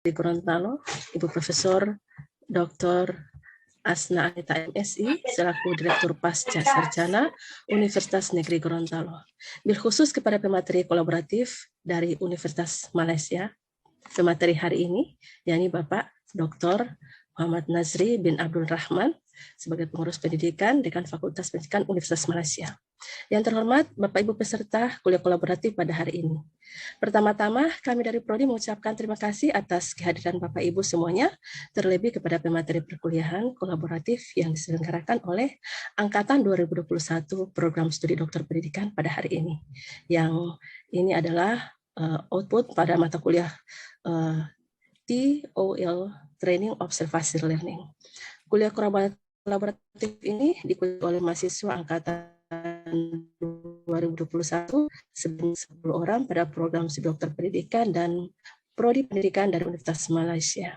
Gorontalo, Ibu Profesor Dr. Asna Anita MSI selaku Direktur Pasca Sarjana Universitas Negeri Gorontalo. Bil khusus kepada pemateri kolaboratif dari Universitas Malaysia, pemateri hari ini, yakni Bapak Dr. Muhammad Nazri bin Abdul Rahman sebagai pengurus pendidikan Dekan Fakultas Pendidikan Universitas Malaysia. Yang terhormat Bapak Ibu peserta kuliah kolaboratif pada hari ini. Pertama-tama kami dari Prodi mengucapkan terima kasih atas kehadiran Bapak Ibu semuanya, terlebih kepada pemateri perkuliahan kolaboratif yang diselenggarakan oleh Angkatan 2021 Program Studi Doktor Pendidikan pada hari ini. Yang ini adalah output pada mata kuliah TOL, Training Observation Learning. Kuliah kolaboratif ini diikuti oleh mahasiswa angkatan 2021 sebanyak 10 orang pada program studi dokter pendidikan dan prodi pendidikan dari Universitas Malaysia.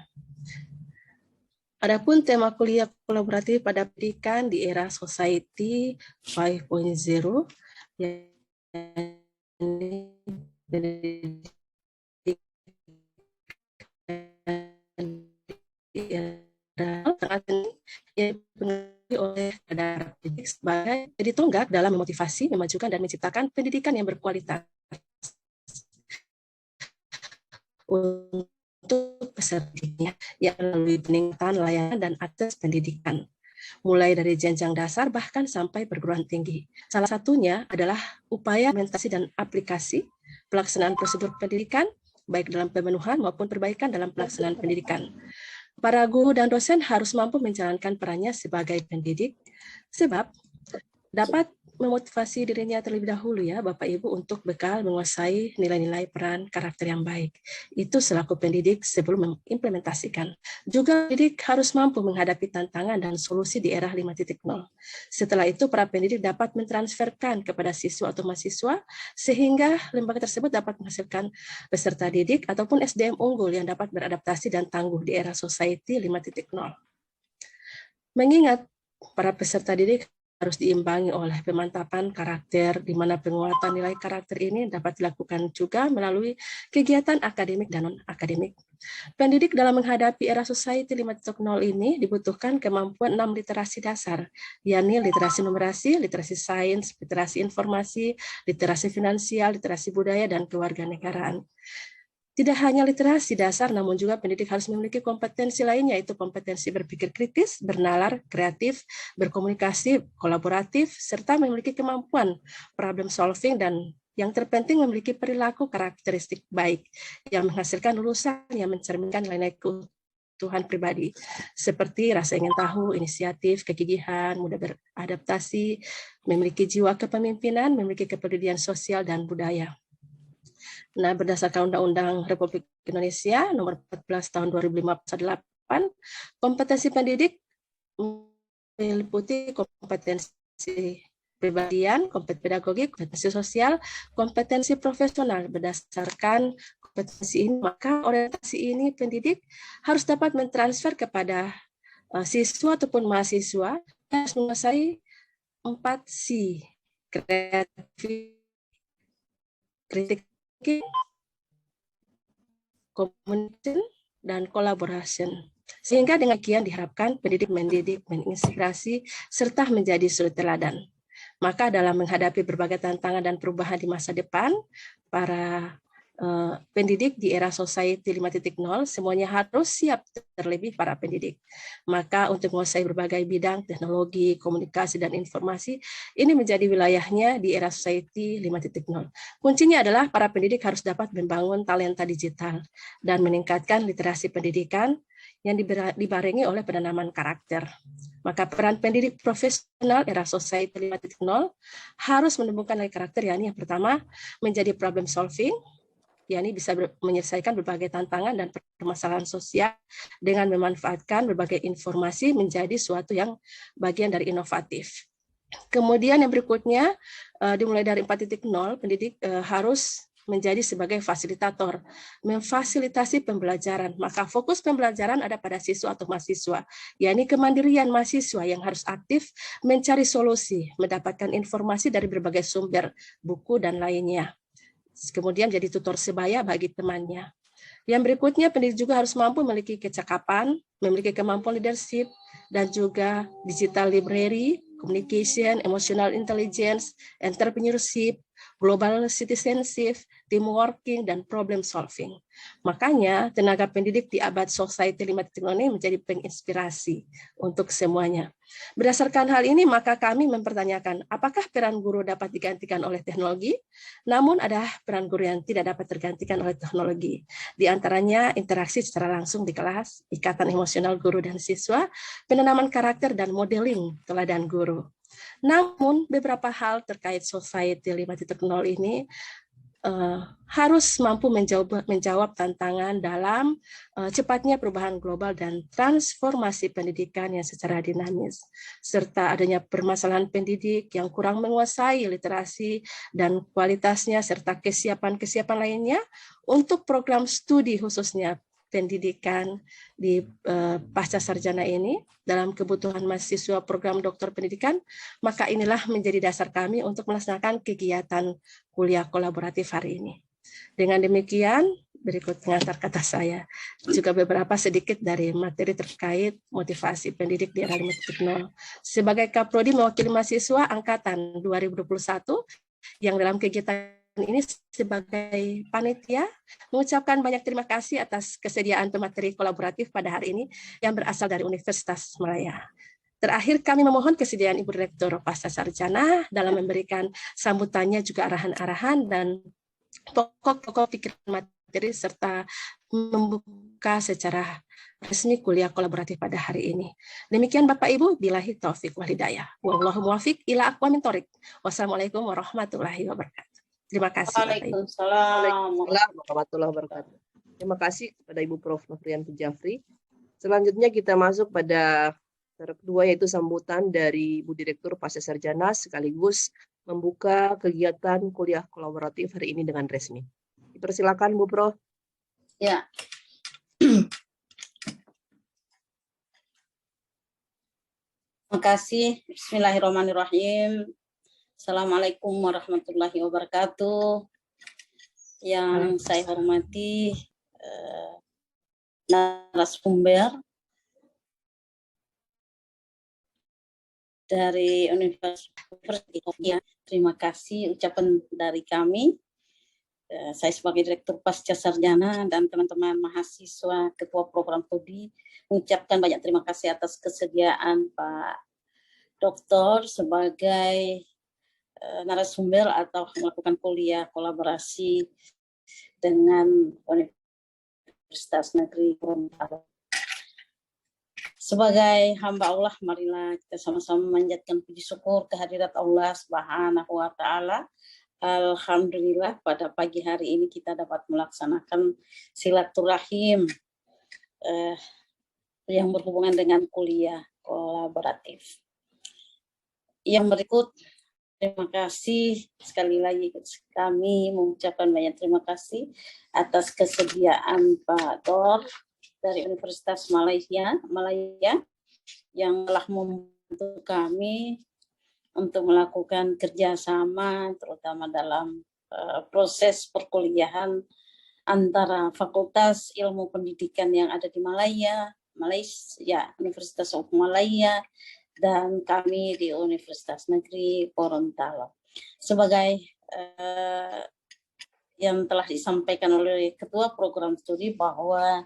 Adapun tema kuliah kolaboratif pada pendidikan di era Society 5.0 yang oleh pendidik sebagai jadi tonggak dalam memotivasi, memajukan dan menciptakan pendidikan yang berkualitas untuk pesertanya yang melalui peningkatan layanan dan akses pendidikan mulai dari jenjang dasar bahkan sampai perguruan tinggi. Salah satunya adalah upaya implementasi dan aplikasi pelaksanaan prosedur pendidikan baik dalam pemenuhan maupun perbaikan dalam pelaksanaan pendidikan. Para guru dan dosen harus mampu menjalankan perannya sebagai pendidik, sebab dapat memotivasi dirinya terlebih dahulu ya Bapak Ibu untuk bekal menguasai nilai-nilai peran karakter yang baik. Itu selaku pendidik sebelum mengimplementasikan. Juga pendidik harus mampu menghadapi tantangan dan solusi di era 5.0. Setelah itu para pendidik dapat mentransferkan kepada siswa atau mahasiswa sehingga lembaga tersebut dapat menghasilkan peserta didik ataupun SDM unggul yang dapat beradaptasi dan tangguh di era Society 5.0. Mengingat para peserta didik harus diimbangi oleh pemantapan karakter, di mana penguatan nilai karakter ini dapat dilakukan juga melalui kegiatan akademik dan non-akademik. Pendidik dalam menghadapi era Society 5.0 ini dibutuhkan kemampuan 6 literasi dasar, yakni literasi numerasi, literasi sains, literasi informasi, literasi finansial, literasi budaya, dan kewarganegaraan. Tidak hanya literasi dasar, namun juga pendidik harus memiliki kompetensi lainnya, yaitu kompetensi berpikir kritis, bernalar, kreatif, berkomunikasi, kolaboratif, serta memiliki kemampuan problem solving dan yang terpenting memiliki perilaku karakteristik baik yang menghasilkan lulusan yang mencerminkan nilai-nilai kebutuhan pribadi, seperti rasa ingin tahu, inisiatif, kegigihan, mudah beradaptasi, memiliki jiwa kepemimpinan, memiliki kepedulian sosial dan budaya. Nah, berdasarkan Undang-Undang Republik Indonesia Nomor 14 Tahun 2008, kompetensi pendidik meliputi kompetensi kepribadian, kompetensi pedagogik, kompetensi sosial, kompetensi profesional. Berdasarkan kompetensi ini, maka orientasi ini pendidik harus dapat mentransfer kepada siswa ataupun mahasiswa yang harus menguasai 4C, kreatif, kritik, communication, dan collaboration. Sehingga dengan kian diharapkan pendidik mendidik, menginspirasi, serta menjadi suri teladan. Maka dalam menghadapi berbagai tantangan dan perubahan di masa depan, para pendidik di era Society 5.0 semuanya harus siap, terlebih para pendidik. Maka untuk menguasai berbagai bidang teknologi, komunikasi, dan informasi, ini menjadi wilayahnya di era Society 5.0. Kuncinya adalah para pendidik harus dapat membangun talenta digital dan meningkatkan literasi pendidikan yang dibarengi oleh penanaman karakter. Maka peran pendidik profesional era Society 5.0 harus menemukan nilai karakter, yakni yang pertama menjadi problem solving, yakni bisa menyelesaikan berbagai tantangan dan permasalahan sosial dengan memanfaatkan berbagai informasi menjadi suatu yang bagian dari inovatif. Kemudian yang berikutnya, dimulai dari 4.0, pendidik harus menjadi sebagai fasilitator, memfasilitasi pembelajaran. Maka fokus pembelajaran ada pada siswa atau mahasiswa, yakni kemandirian mahasiswa yang harus aktif mencari solusi, mendapatkan informasi dari berbagai sumber, buku, dan lainnya. Kemudian jadi tutor sebaya bagi temannya. Yang berikutnya, pendidik juga harus mampu memiliki kecakapan, memiliki kemampuan leadership, dan juga digital library, communication, emotional intelligence, entrepreneurship, global citizenship, team working, dan problem solving. Makanya, tenaga pendidik di abad Society 5.0 ini menjadi penginspirasi untuk semuanya. Berdasarkan hal ini, maka kami mempertanyakan, apakah peran guru dapat digantikan oleh teknologi? Namun ada peran guru yang tidak dapat tergantikan oleh teknologi. Di antaranya interaksi secara langsung di kelas, ikatan emosional guru dan siswa, penanaman karakter dan modeling teladan guru. Namun beberapa hal terkait Society 5.0 ini harus mampu menjawab tantangan dalam cepatnya perubahan global dan transformasi pendidikan yang secara dinamis, serta adanya permasalahan pendidik yang kurang menguasai literasi dan kualitasnya, serta kesiapan-kesiapan lainnya untuk program studi khususnya pendidikan di pasca sarjana ini dalam kebutuhan mahasiswa program doktor pendidikan, maka inilah menjadi dasar kami untuk melaksanakan kegiatan kuliah kolaboratif hari ini. Dengan demikian, berikut pengantar kata saya. Juga beberapa sedikit dari materi terkait motivasi pendidik di era 5.0. Sebagai Kaprodi mewakili mahasiswa angkatan 2021 yang dalam kegiatan ini sebagai panitia mengucapkan banyak terima kasih atas kesediaan pemateri kolaboratif pada hari ini yang berasal dari Universitas Malaya. Terakhir, kami memohon kesediaan Ibu Rektor Pasca Sarjana dalam memberikan sambutannya, juga arahan-arahan dan pokok-pokok pikiran materi, serta membuka secara resmi kuliah kolaboratif pada hari ini. Demikian Bapak Ibu, billahi taufik wal hidayah. Wallahu muwaffiq ila aqwamit thoriq. Wassalamualaikum warahmatullahi wabarakatuh. Terima kasih Bapak Ibu. Waalaikumsalam warahmatullahi wabarakatuh. Terima kasih kepada Ibu Prof. Nofriyanti Jafri. Selanjutnya kita masuk pada kedua, yaitu sambutan dari Ibu Direktur Pasca Sarjana sekaligus membuka kegiatan kuliah kolaboratif hari ini dengan resmi. Dipersilakan Bu Prof. Ya. Terima kasih. Bismillahirrahmanirrahim. Assalamualaikum warahmatullahi wabarakatuh. Yang saya hormati narasumber dari Universitas. Terima kasih ucapan dari kami. Saya sebagai Direktur Pasca Sarjana dan teman-teman mahasiswa Ketua Program Studi mengucapkan banyak terima kasih atas kesediaan Pak Doktor sebagai narasumber atau melakukan kuliah kolaborasi dengan Universitas Negeri Gorontalo. Sebagai hamba Allah, marilah kita sama-sama memanjatkan puji syukur kehadirat Allah Subhanahu wa Ta'ala. Alhamdulillah pada pagi hari ini kita dapat melaksanakan silaturahim yang berhubungan dengan kuliah kolaboratif. Yang berikut, terima kasih sekali lagi kami mengucapkan banyak terima kasih atas kesediaan Pak Dor dari Universitas Malaya yang telah membantu kami untuk melakukan kerjasama terutama dalam proses perkuliahan antara Fakultas Ilmu Pendidikan yang ada di Malaysia, Universitas of Malaya, dan kami di Universitas Negeri Gorontalo. Sebagai yang telah disampaikan oleh Ketua Program Studi bahwa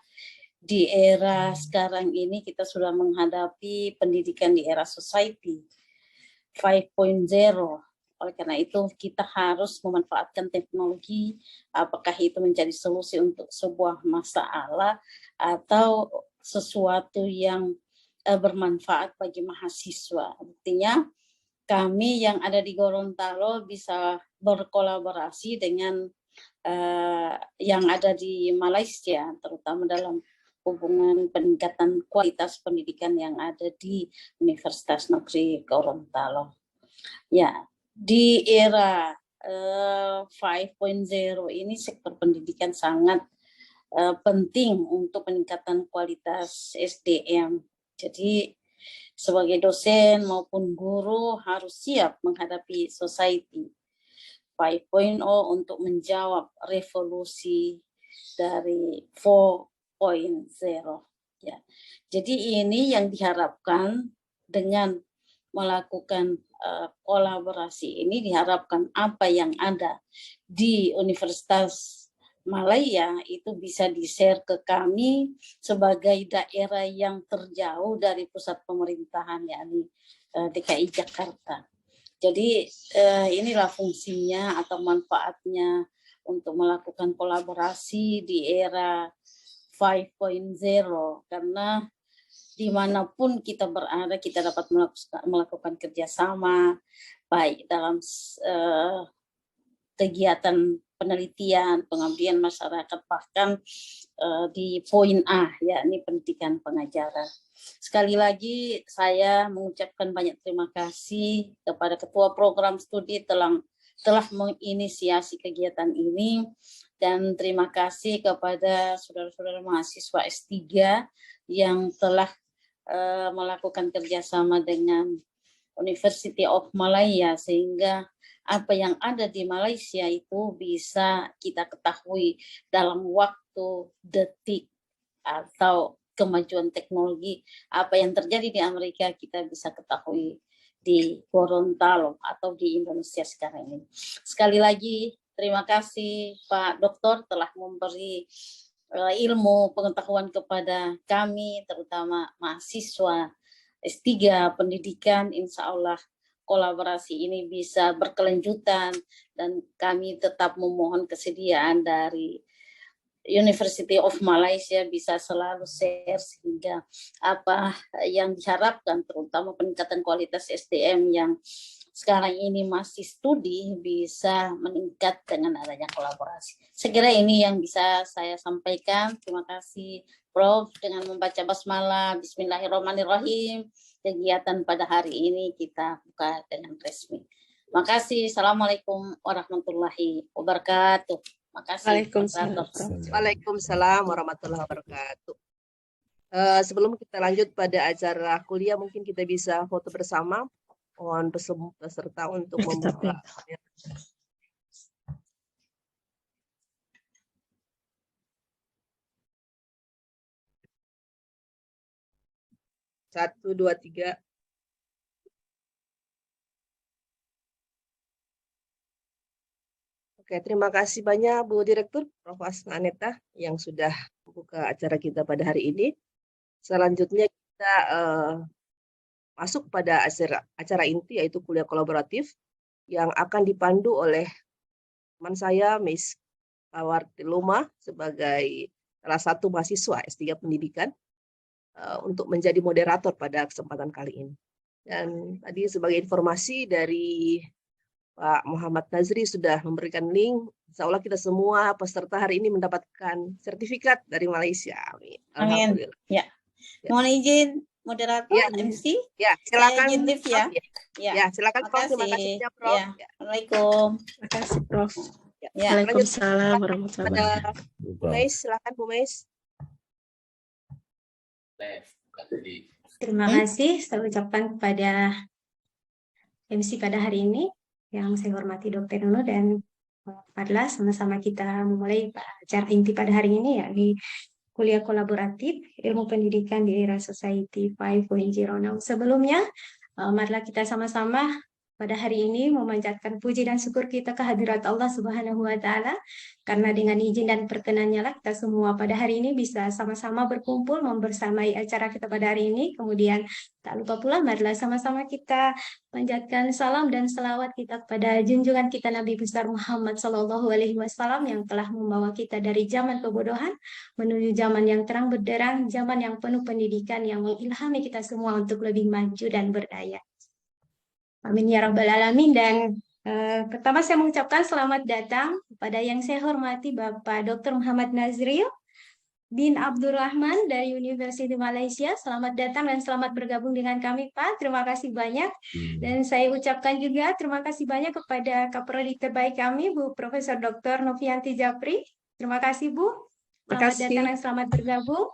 di era sekarang ini kita sudah menghadapi pendidikan di era Society 5.0. Oleh karena itu kita harus memanfaatkan teknologi, apakah itu menjadi solusi untuk sebuah masalah atau sesuatu yang bermanfaat bagi mahasiswa. Artinya kami yang ada di Gorontalo bisa berkolaborasi dengan yang ada di Malaysia, terutama dalam hubungan peningkatan kualitas pendidikan yang ada di Universitas Negeri Gorontalo. Ya, di era 5.0 ini sektor pendidikan sangat penting untuk peningkatan kualitas SDM. Jadi sebagai dosen maupun guru harus siap menghadapi Society 5.0 untuk menjawab revolusi dari 4.0 ya. Jadi ini yang diharapkan dengan melakukan kolaborasi ini, diharapkan apa yang ada di Universitas Malaya itu bisa di-share ke kami sebagai daerah yang terjauh dari pusat pemerintahan, yakni DKI Jakarta. Jadi inilah fungsinya atau manfaatnya untuk melakukan kolaborasi di era 5.0, karena dimanapun kita berada kita dapat melakukan kerjasama baik dalam kegiatan penelitian, pengabdian masyarakat, bahkan di poin A, yakni pendidikan pengajaran. Sekali lagi saya mengucapkan banyak terima kasih kepada Ketua Program Studi telah menginisiasi kegiatan ini, dan terima kasih kepada saudara-saudara mahasiswa S3 yang telah melakukan kerjasama dengan University of Malaya, sehingga apa yang ada di Malaysia itu bisa kita ketahui dalam waktu detik, atau kemajuan teknologi apa yang terjadi di Amerika kita bisa ketahui di Gorontalo atau di Indonesia sekarang ini. Sekali lagi terima kasih Pak Doktor telah memberi ilmu pengetahuan kepada kami, terutama mahasiswa S3 pendidikan. Insya Allah kolaborasi ini bisa berkelanjutan, dan kami tetap memohon kesediaan dari University of Malaysia bisa selalu share, sehingga apa yang diharapkan terutama peningkatan kualitas SDM yang sekarang ini masih studi bisa meningkat dengan adanya kolaborasi. Segera ini yang bisa saya sampaikan. Terima kasih Prof. Dengan membaca basmalah, Bismillahirrahmanirrahim, kegiatan pada hari ini kita buka dengan resmi. Terima kasih. Assalamualaikum warahmatullahi wabarakatuh. Terima kasih. Waalaikumsalam warahmatullahi wabarakatuh. Sebelum kita lanjut pada acara kuliah, mungkin kita bisa foto bersama. Mohon peserta untuk membuka. 1, 2, 3. Oke, terima kasih banyak Bu Direktur, Prof. Aneta yang sudah membuka acara kita pada hari ini. Selanjutnya kita masuk pada acara inti, yaitu kuliah kolaboratif yang akan dipandu oleh teman saya, Miss Awarti Luma, sebagai salah satu mahasiswa S3 Pendidikan untuk menjadi moderator pada kesempatan kali ini. Dan tadi sebagai informasi dari Pak Muhammad Nazri sudah memberikan link. Insya Allah kita semua peserta hari ini mendapatkan sertifikat dari Malaysia. Amin. Amin. Ya. Mohon izin moderator, ya, MC. Ya, silakan. Ya, silakan Prof. Terima kasih ya, Prof. Ya. Assalamualaikum. Terima kasih Prof. Ya. Waalaikumsalam warahmatullahi wabarakatuh. Bu Meis, silakan Bu Meis. Terima kasih saya ucapkan kepada MC pada hari ini, yang saya hormati Dr. Nuno dan Fadla. Sama-sama kita memulai acara inti pada hari ini, yakni kuliah kolaboratif ilmu pendidikan di era Society 5.0. Nah, sebelumnya marilah kita sama-sama pada hari ini memanjatkan puji dan syukur kita kehadirat Allah Subhanahu wa Ta'ala, karena dengan izin dan perkenannya lah kita semua pada hari ini bisa sama-sama berkumpul membersamai acara kita pada hari ini. Kemudian tak lupa pula marilah sama-sama kita panjatkan salam dan selawat kita kepada junjungan kita Nabi besar Muhammad SAW yang telah membawa kita dari zaman kebodohan menuju zaman yang terang benderang, zaman yang penuh pendidikan yang mengilhami kita semua untuk lebih maju dan berdaya. Amin ya rabbal alamin. Dan pertama saya mengucapkan selamat datang kepada yang saya hormati Bapak Dr. Muhammad Nazril bin Abdurrahman dari University Malaysia. Selamat datang dan selamat bergabung dengan kami Pak. Terima kasih banyak. Dan saya ucapkan juga terima kasih banyak kepada Kaprodi terbaik kami Bu Profesor Dr. Novianti Japri. Terima kasih Bu. Selamat datang dan selamat bergabung.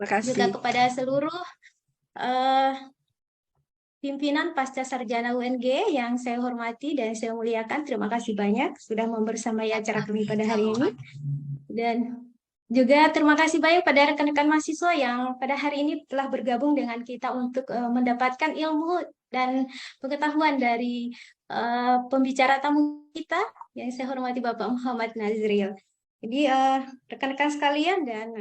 Terima kasih. Juga kepada seluruh pimpinan Pasca Sarjana UNG yang saya hormati dan saya muliakan. Terima kasih banyak sudah membersamai acara kami pada hari ini. Dan Juga terima kasih banyak pada rekan-rekan mahasiswa yang pada hari ini telah bergabung dengan kita untuk mendapatkan ilmu dan pengetahuan dari pembicara tamu kita yang saya hormati Bapak Muhammad Nazril. Jadi rekan-rekan sekalian dan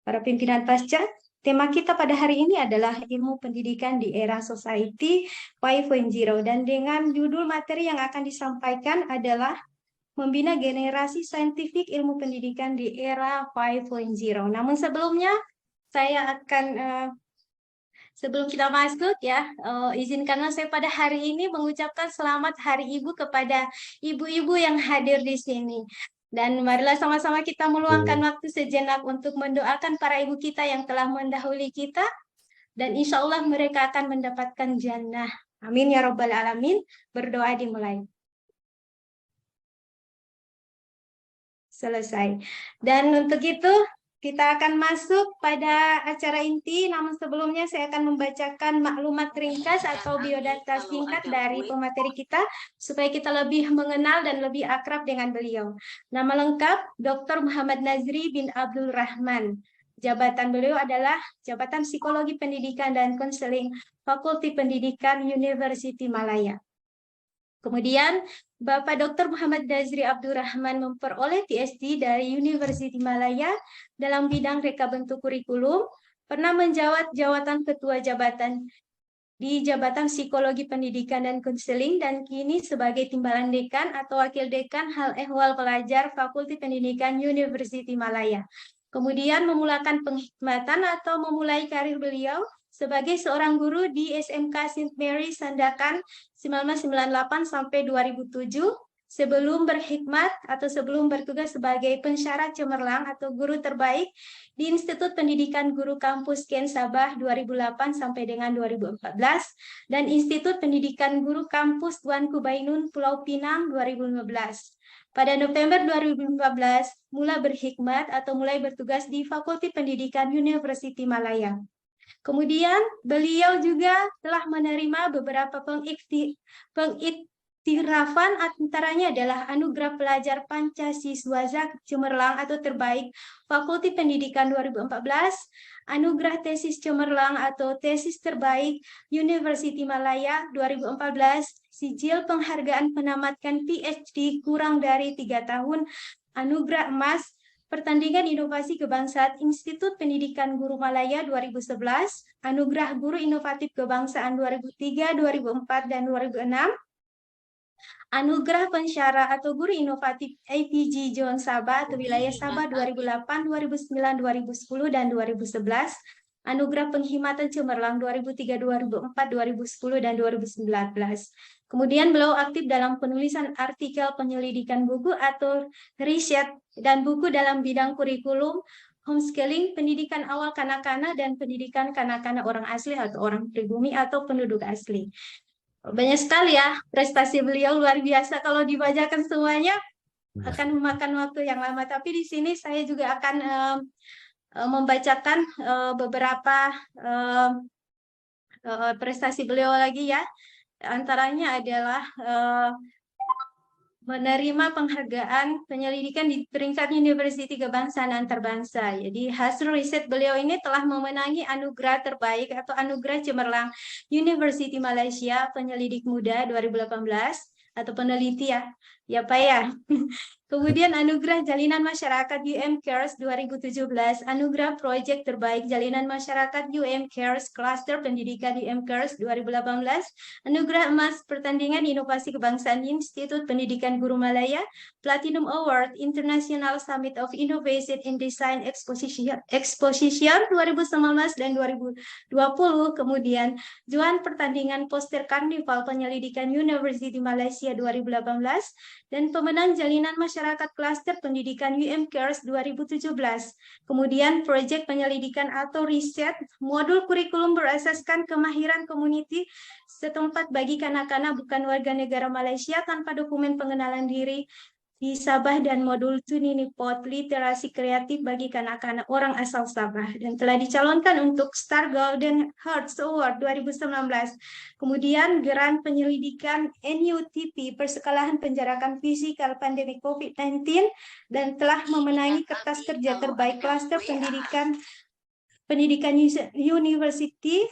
para pimpinan pasca, tema kita pada hari ini adalah ilmu pendidikan di era Society 5.0 dan dengan judul materi yang akan disampaikan adalah membina generasi saintifik ilmu pendidikan di era 5.0. Namun sebelumnya saya akan sebelum kita masuk ya, izinkanlah saya pada hari ini mengucapkan selamat Hari Ibu kepada ibu-ibu yang hadir di sini. Dan marilah sama-sama kita meluangkan waktu sejenak untuk mendoakan para ibu kita yang telah mendahului kita. Dan insya Allah mereka akan mendapatkan jannah. Amin ya Rabbal Alamin. Berdoa dimulai. Selesai. Dan untuk itu kita akan masuk pada acara inti, namun sebelumnya saya akan membacakan maklumat ringkas atau biodata singkat dari pemateri kita supaya kita lebih mengenal dan lebih akrab dengan beliau. Nama lengkap Dr. Muhammad Nazri bin Abdul Rahman. Jabatan beliau adalah Jabatan Psikologi Pendidikan dan Konseling Fakulti Pendidikan University Malaya. Kemudian, Bapak Dr. Muhammad Nazri Abdurrahman memperoleh PhD dari University Malaya dalam bidang reka bentuk kurikulum, pernah menjabat jawatan ketua jabatan di Jabatan Psikologi Pendidikan dan Konseling, dan kini sebagai timbalan dekan atau wakil dekan hal ehwal pelajar Fakulti Pendidikan University Malaya. Kemudian memulakan penghikmatan atau memulai karir beliau sebagai seorang guru di SMK St. Mary Sandakan 1998 sampai 2007, sebelum berkhidmat atau sebelum bertugas sebagai pensyarat cemerlang atau guru terbaik di Institut Pendidikan Guru Kampus Ken Sabah 2008 sampai dengan 2014 dan Institut Pendidikan Guru Kampus Tuanku Bainun Pulau Pinang 2015. Pada November 2014, mulai berkhidmat atau mulai bertugas di Fakulti Pendidikan University Malaya. Kemudian beliau juga telah menerima beberapa pengiktirafan, antaranya adalah Anugerah Pelajar Pancasiswa Cemerlang atau Terbaik Fakulti Pendidikan 2014, Anugerah Tesis Cemerlang atau Tesis Terbaik University Malaya 2014, Sijil Penghargaan Penamatkan PhD kurang dari 3 tahun, Anugerah Emas Pertandingan Inovasi Kebangsaan Institut Pendidikan Guru Malaya 2011, Anugerah Guru Inovatif Kebangsaan 2003, 2004, dan 2006, Anugerah Pensyarah atau Guru Inovatif APG Zone Sabah atau Wilayah Sabah 2008, 2009, 2010, dan 2011, Anugerah Penghimatan Cemerlang 2003, 2004, 2010, dan 2019. Kemudian beliau aktif dalam penulisan artikel penyelidikan buku atau riset dan buku dalam bidang kurikulum, homeschooling, pendidikan awal kanak-kanak, dan pendidikan kanak-kanak orang asli atau orang pribumi atau penduduk asli. Banyak sekali ya prestasi beliau, luar biasa. Kalau dibacakan semuanya akan memakan waktu yang lama. Tapi di sini saya juga akan membacakan beberapa prestasi beliau lagi ya. Antaranya adalah menerima penghargaan penyelidikan di peringkat University Kebangsaan Antarbangsa. Jadi hasil riset beliau ini telah memenangi anugerah terbaik atau anugerah cemerlang University Malaysia Penyelidik Muda 2018 atau peneliti ya Pak ya. Kemudian anugerah Jalinan Masyarakat UM Cares 2017, anugerah Proyek Terbaik Jalinan Masyarakat UM Cares Cluster Pendidikan UM Cares 2018, anugerah Emas Pertandingan Inovasi Kebangsaan Institut Pendidikan Guru Malaya, Platinum Award International Summit of Innovation in Design Exposition 2019 dan 2020, kemudian Juan Pertandingan Poster Karnival Penyelidikan University Malaysia 2018, dan pemenang Jalinan Masyarakat Klaster Pendidikan UM Cares 2017. Kemudian proyek penyelidikan atau riset modul kurikulum berasaskan kemahiran community setempat bagi kanak-kanak bukan warga negara Malaysia tanpa dokumen pengenalan diri di Sabah dan modul Tuninipot literasi kreatif bagi kanak-kanak orang asal Sabah dan telah dicalonkan untuk Star Golden Hearts Award 2019. Kemudian Geran Penyelidikan NUTP Persekolahan Penjarakan Fisikal Pandemi COVID-19 dan telah memenangi kertas kerja terbaik klaster pendidikan university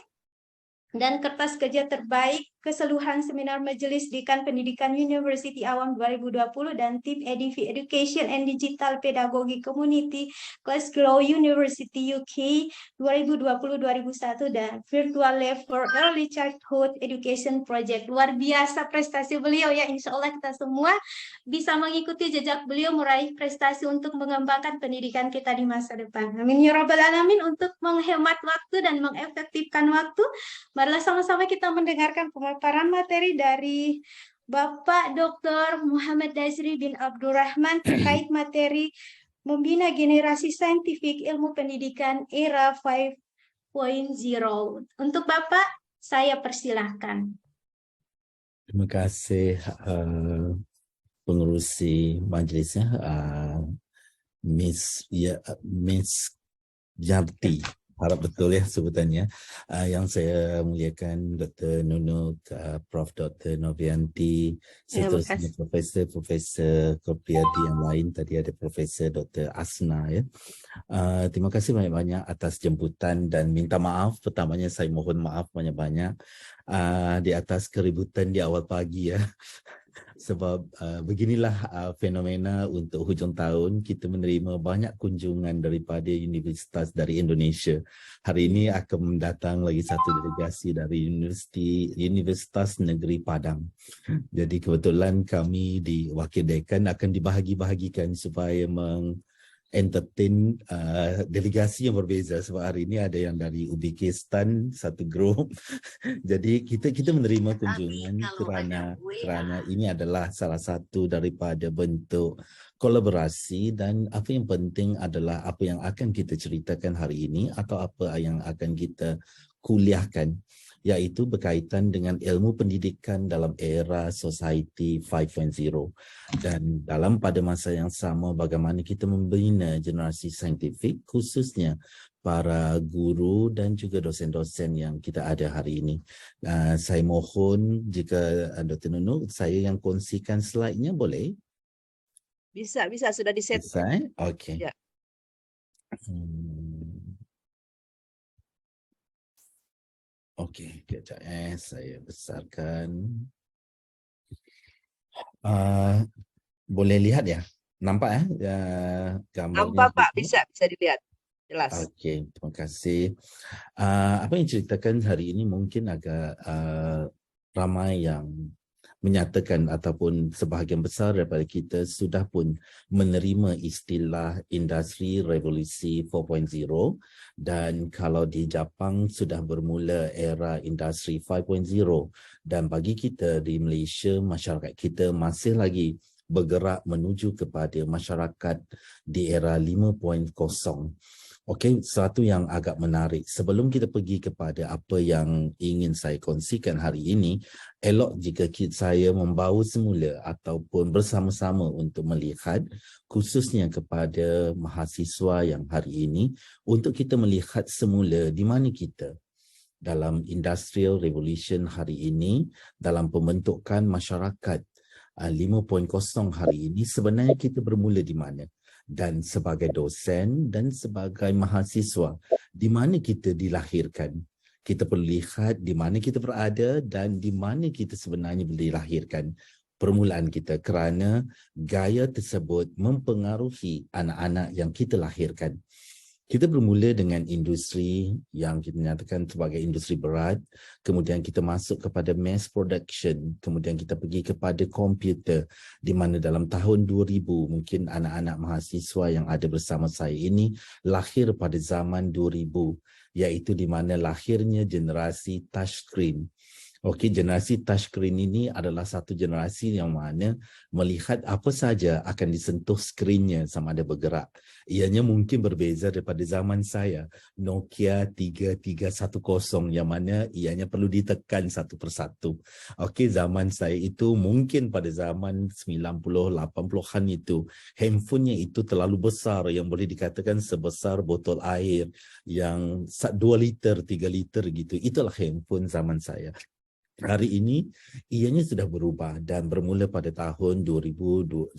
dan kertas kerja terbaik keseluruhan seminar Majelis Dekan Pendidikan University Awam 2020 dan tim EDV Education and Digital Pedagogy Community Glasgow University UK 2020-2021 dan Virtual Lab for Early Childhood Education Project. Luar biasa prestasi beliau ya, insya Allah kita semua bisa mengikuti jejak beliau meraih prestasi untuk mengembangkan pendidikan kita di masa depan. Amin ya rabbal alamin. Untuk menghemat waktu dan mengefektifkan waktu, marilah sama-sama kita mendengarkan pemaparan materi dari Bapak Dr. Muhammad Dazri bin Abdurrahman terkait materi membina generasi saintifik ilmu pendidikan era 5.0. Untuk Bapak, saya persilahkan. Terima kasih pengerusi majlisnya, Miss Yarti. Harap betul ya sebutannya. Yang saya muliakan Dr. Nunuk, Prof. Dr. Novianti, seterusnya Profesor Kopriadi yang lain. Tadi ada Profesor Dr. Asna ya. Terima kasih banyak-banyak atas jemputan dan minta maaf. Pertamanya saya mohon maaf banyak-banyak di atas keributan di awal pagi ya. Sebab beginilah fenomena untuk hujung tahun, kita menerima banyak kunjungan daripada universitas dari Indonesia. Hari ini akan mendatang lagi satu delegasi dari Universitas Negeri Padang. Jadi kebetulan kami di Wakil Dekan akan dibahagi-bahagikan supaya entertain delegasi yang berbeza. Sebab hari ini ada yang dari Uzbekistan satu grup. Jadi kita menerima kunjungan kerana ini adalah salah satu daripada bentuk kolaborasi, dan apa yang penting adalah apa yang akan kita ceritakan hari ini atau apa yang akan kita kuliahkan, iaitu berkaitan dengan ilmu pendidikan dalam era Society 5.0 dan pada masa yang sama bagaimana kita membina generasi saintifik, khususnya para guru dan juga dosen-dosen yang kita ada hari ini. Saya mohon jika Dr. Nunuk, saya yang kongsikan slide-nya boleh? Bisa, sudah di-set. Bisa, okey. Ya. Okey, kejap saya besarkan. Boleh lihat ya? Nampak ya gambarnya? Nampak Pak, bisa dilihat. Jelas. Okey, terima kasih. Apa yang ceritakan hari ini mungkin agak ramai yang menyatakan ataupun sebahagian besar daripada kita sudah pun menerima istilah industri revolusi 4.0, dan kalau di Jepang sudah bermula era industri 5.0, dan bagi kita di Malaysia, masyarakat kita masih lagi bergerak menuju kepada masyarakat di era 5.0. Okey, sesuatu yang agak menarik. Sebelum kita pergi kepada apa yang ingin saya kongsikan hari ini, elok jika saya membawa semula ataupun bersama-sama untuk melihat khususnya kepada mahasiswa yang hari ini, untuk kita melihat semula di mana kita dalam industrial revolution hari ini, dalam pembentukan masyarakat 5.0 hari ini, sebenarnya kita bermula di mana? Dan sebagai dosen dan sebagai mahasiswa, di mana kita dilahirkan. Kita perlu lihat di mana kita berada dan di mana kita sebenarnya dilahirkan. Permulaan kita, kerana gaya tersebut mempengaruhi anak-anak yang kita lahirkan. Kita bermula dengan industri yang kita nyatakan sebagai industri berat, kemudian kita masuk kepada mass production, kemudian kita pergi kepada komputer, di mana dalam tahun 2000 mungkin anak-anak mahasiswa yang ada bersama saya ini lahir pada zaman 2000, iaitu di mana lahirnya generasi touchscreen. Okey, generasi touchscreen ini adalah satu generasi yang mana melihat apa saja akan disentuh skrinnya sama ada bergerak. Ianya mungkin berbeza daripada zaman saya, Nokia 3310 yang mana ianya perlu ditekan satu persatu. Okey, zaman saya itu mungkin pada zaman 90 80-an itu handphonenya itu terlalu besar yang boleh dikatakan sebesar botol air yang 2 liter, 3 liter gitu. Itulah handphone zaman saya. Hari ini ianya sudah berubah dan bermula pada tahun 2010,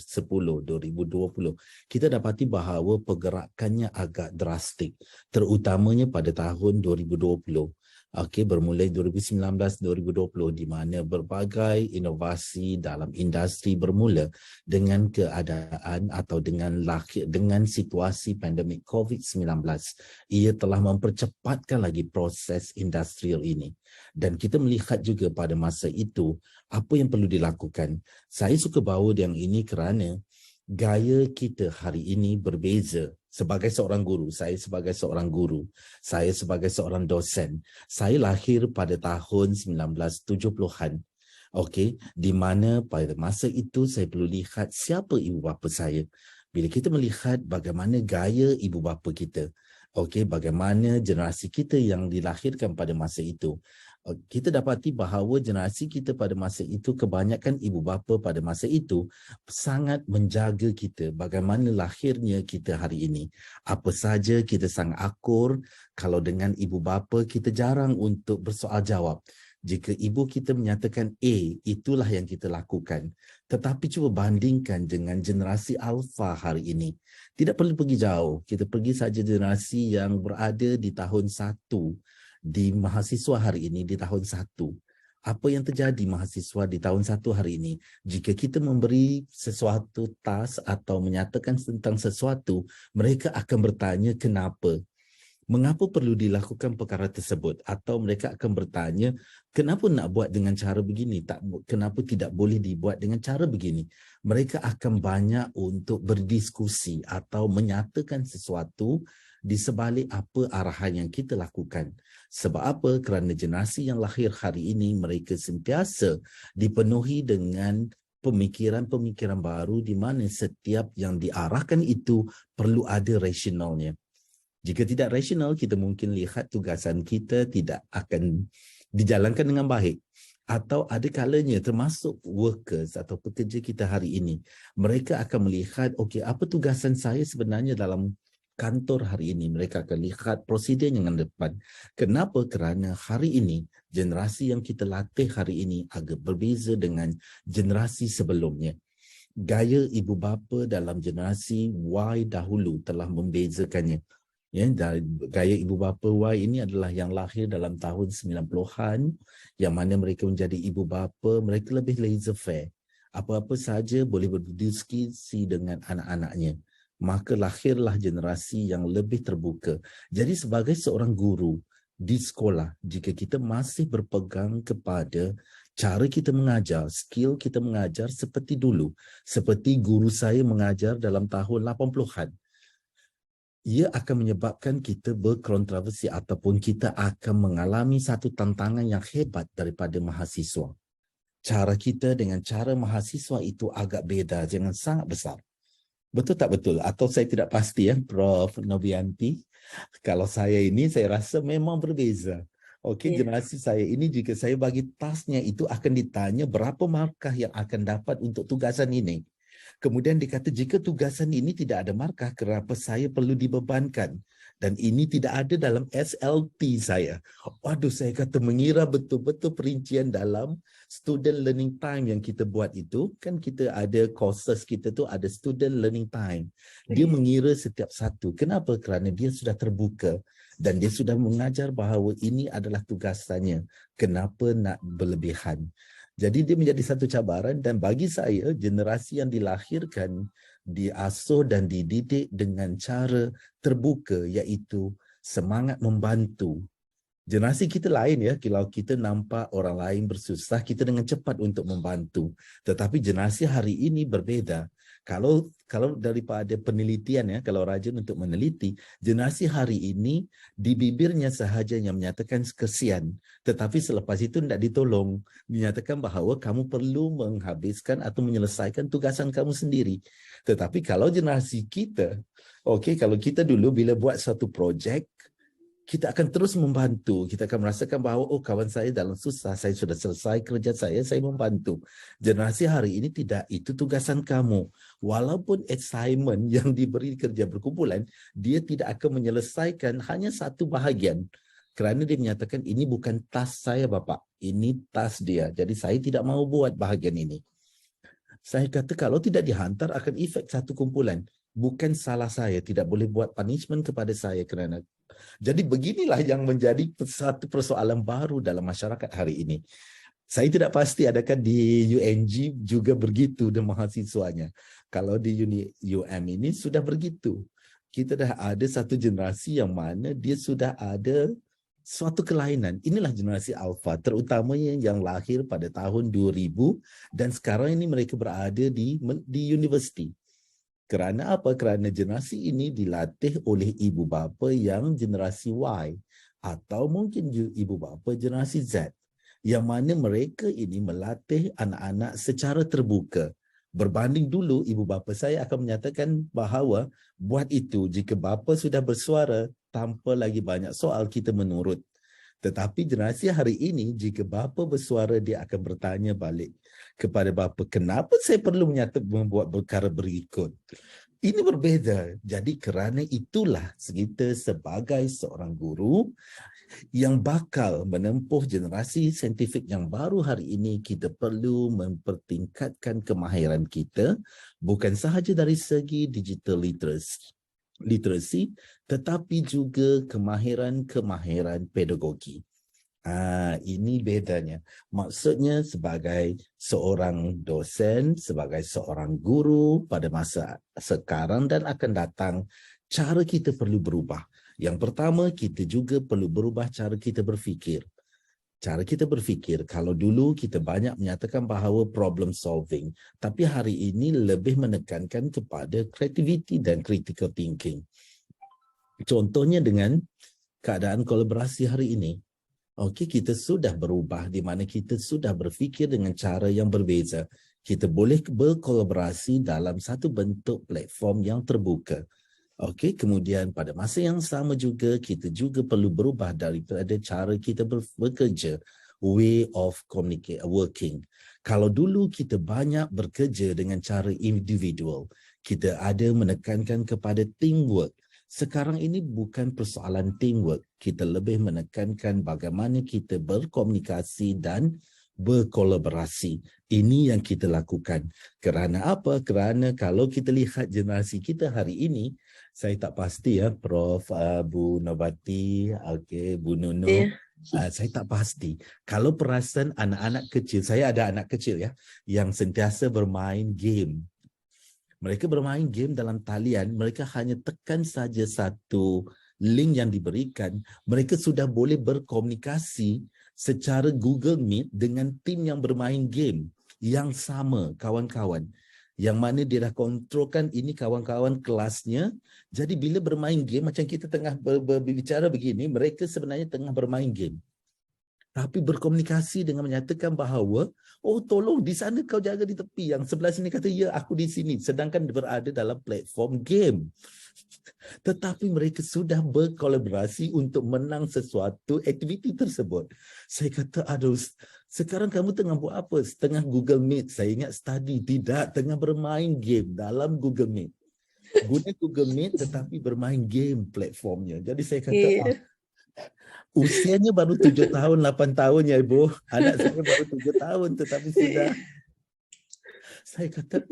2020 kita dapati bahawa pergerakannya agak drastik, terutamanya pada tahun 2020. Okey, bermulai 2019-2020 di mana berbagai inovasi dalam industri bermula dengan keadaan atau dengan situasi pandemik COVID-19. Ia telah mempercepatkan lagi proses industrial ini. Dan kita melihat juga pada masa itu apa yang perlu dilakukan. Saya suka bawa yang ini kerana gaya kita hari ini berbeza. Sebagai seorang guru, saya sebagai seorang guru, saya sebagai seorang dosen, saya lahir pada tahun 1970-an. Okey, di mana pada masa itu saya perlu lihat siapa ibu bapa saya. Bila kita melihat bagaimana gaya ibu bapa kita, okey, bagaimana generasi kita yang dilahirkan pada masa itu, kita dapati bahawa generasi kita pada masa itu, kebanyakan ibu bapa pada masa itu sangat menjaga kita bagaimana lahirnya kita hari ini. Apa saja kita sangat akur, kalau dengan ibu bapa kita jarang untuk bersoal jawab. Jika ibu kita menyatakan A, itulah yang kita lakukan. Tetapi cuba bandingkan dengan generasi alfa hari ini. Tidak perlu pergi jauh, kita pergi saja generasi yang berada di tahun 1, di mahasiswa hari ini di tahun 1. Apa yang terjadi mahasiswa di tahun 1 hari ini? Jika kita memberi sesuatu task atau menyatakan tentang sesuatu, mereka akan bertanya kenapa. Mengapa perlu dilakukan perkara tersebut? Atau mereka akan bertanya, kenapa nak buat dengan cara begini? Kenapa tidak boleh dibuat dengan cara begini? Mereka akan banyak untuk berdiskusi atau menyatakan sesuatu di sebalik apa arahan yang kita lakukan. Sebab apa? Kerana generasi yang lahir hari ini, mereka sentiasa dipenuhi dengan pemikiran-pemikiran baru di mana setiap yang diarahkan itu perlu ada rasionalnya. Jika tidak rasional, kita mungkin lihat tugasan kita tidak akan dijalankan dengan baik. Atau ada kalanya termasuk workers atau pekerja kita hari ini, mereka akan melihat, okey, apa tugasan saya sebenarnya dalam kantor hari ini. Mereka akan lihat prosedur yang depan. Kenapa? Kerana hari ini, generasi yang kita latih hari ini agak berbeza dengan generasi sebelumnya. Gaya ibu bapa dalam generasi Y dahulu telah membezakannya. Ya, gaya ibu bapa Y ini adalah yang lahir dalam tahun 90-an, yang mana mereka menjadi ibu bapa, mereka lebih laissez-faire. Apa-apa saja boleh berdiskusi dengan anak-anaknya. Maka lahirlah generasi yang lebih terbuka. Jadi sebagai seorang guru di sekolah, jika kita masih berpegang kepada cara kita mengajar, skill kita mengajar seperti dulu, seperti guru saya mengajar dalam tahun 80-an, ia akan menyebabkan kita berkontroversi ataupun kita akan mengalami satu tantangan yang hebat daripada mahasiswa. Cara kita dengan cara mahasiswa itu agak beza, jangan sangat besar. Betul tak betul? Atau saya tidak pasti ya, Prof. Novianti. Kalau saya ini, saya rasa memang berbeza. Okey, generasi saya ini jika saya bagi tasknya itu akan ditanya berapa markah yang akan dapat untuk tugasan ini. Kemudian dikata jika tugasan ini tidak ada markah, kenapa saya perlu dibebankan? Dan ini tidak ada dalam SLT saya. Waduh, saya kata mengira betul-betul perincian dalam student learning time yang kita buat itu. Kan kita ada courses kita tu ada student learning time. Dia mengira setiap satu. Kenapa? Kerana dia sudah terbuka. Dan dia sudah mengajar bahawa ini adalah tugasannya. Kenapa nak berlebihan? Jadi dia menjadi satu cabaran dan bagi saya generasi yang dilahirkan, diasuh dan dididik dengan cara terbuka iaitu semangat membantu. Generasi kita lain ya, kalau kita nampak orang lain bersusah, kita dengan cepat untuk membantu. Tetapi generasi hari ini berbeza. Kalau daripada penelitian ya, kalau rajin untuk meneliti, generasi hari ini di bibirnya sahaja yang menyatakan kesian, tetapi selepas itu tidak ditolong, menyatakan bahawa kamu perlu menghabiskan atau menyelesaikan tugasan kamu sendiri. Tetapi kalau generasi kita, kalau kita dulu bila buat satu projek, kita akan terus membantu. Kita akan merasakan bahawa kawan saya dalam susah, saya sudah selesai kerja saya membantu. Generasi hari ini tidak, itu tugasan kamu. Walaupun assignment yang diberi kerja berkumpulan, dia tidak akan menyelesaikan hanya satu bahagian. Kerana dia menyatakan ini bukan task saya Bapak, ini task dia. Jadi saya tidak mahu buat bahagian ini. Saya kata kalau tidak dihantar akan efek satu kumpulan. Bukan salah saya, tidak boleh buat punishment kepada saya kerana. Jadi beginilah yang menjadi satu persoalan baru dalam masyarakat hari ini. Saya tidak pasti adakah di UNG juga begitu dengan mahasiswanya. Kalau di UM ini sudah begitu. Kita dah ada satu generasi yang mana dia sudah ada suatu kelainan. Inilah generasi alfa, terutamanya yang lahir pada tahun 2000 dan sekarang ini mereka berada di universiti. Kerana apa? Kerana generasi ini dilatih oleh ibu bapa yang generasi Y atau mungkin ibu bapa generasi Z, yang mana mereka ini melatih anak-anak secara terbuka. Berbanding dulu, ibu bapa saya akan menyatakan bahawa buat itu, jika bapa sudah bersuara, tanpa lagi banyak soal kita menurut. Tetapi generasi hari ini, jika bapa bersuara, dia akan bertanya balik kepada bapa, kenapa saya perlu membuat perkara berikut? Ini berbeza. Jadi kerana itulah kita sebagai seorang guru yang bakal menempuh generasi saintifik yang baru hari ini, kita perlu mempertingkatkan kemahiran kita, bukan sahaja dari segi digital literacy, tetapi juga kemahiran pedagogi. Ini bedanya. Maksudnya sebagai seorang dosen, sebagai seorang guru pada masa sekarang dan akan datang, cara kita perlu berubah. Yang pertama, kita juga perlu berubah cara kita berfikir. Cara kita berfikir, kalau dulu kita banyak menyatakan bahawa problem solving, tapi hari ini lebih menekankan kepada creativity dan critical thinking. Contohnya dengan keadaan kolaborasi hari ini. Kita sudah berubah di mana kita sudah berfikir dengan cara yang berbeza. Kita boleh berkolaborasi dalam satu bentuk platform yang terbuka. Kemudian pada masa yang sama juga kita juga perlu berubah daripada cara kita bekerja, way of working. Kalau dulu kita banyak bekerja dengan cara individual, kita ada menekankan kepada teamwork. Sekarang ini bukan persoalan teamwork. Kita lebih menekankan bagaimana kita berkomunikasi dan berkolaborasi. Ini yang kita lakukan. Kerana apa? Kerana kalau kita lihat generasi kita hari ini, saya tak pasti ya, Prof, Bu Nobati, Bu Nuno, saya tak pasti. Kalau perasan anak-anak kecil, saya ada anak kecil ya, yang sentiasa bermain game. Mereka bermain game dalam talian, mereka hanya tekan saja satu link yang diberikan, mereka sudah boleh berkomunikasi secara Google Meet dengan tim yang bermain game yang sama, kawan-kawan. Yang mana dia dah kontrolkan ini kawan-kawan kelasnya. Jadi bila bermain game, macam kita tengah berbicara begini, mereka sebenarnya tengah bermain game. Tapi berkomunikasi dengan menyatakan bahawa, tolong di sana kau jaga di tepi. Yang sebelah sini kata, ya aku di sini. Sedangkan berada dalam platform game. Tetapi mereka sudah berkolaborasi untuk menang sesuatu aktiviti tersebut. Saya kata, aduh, sekarang kamu tengah buat apa? Tengah Google Meet. Saya ingat study. Tidak, tengah bermain game dalam Google Meet. Guna Google Meet tetapi bermain game platformnya. Jadi saya kata, usianya baru 7 tahun, 8 tahun ya Ibu. Anak saya baru 7 tahun tetapi sudah. Saya kata,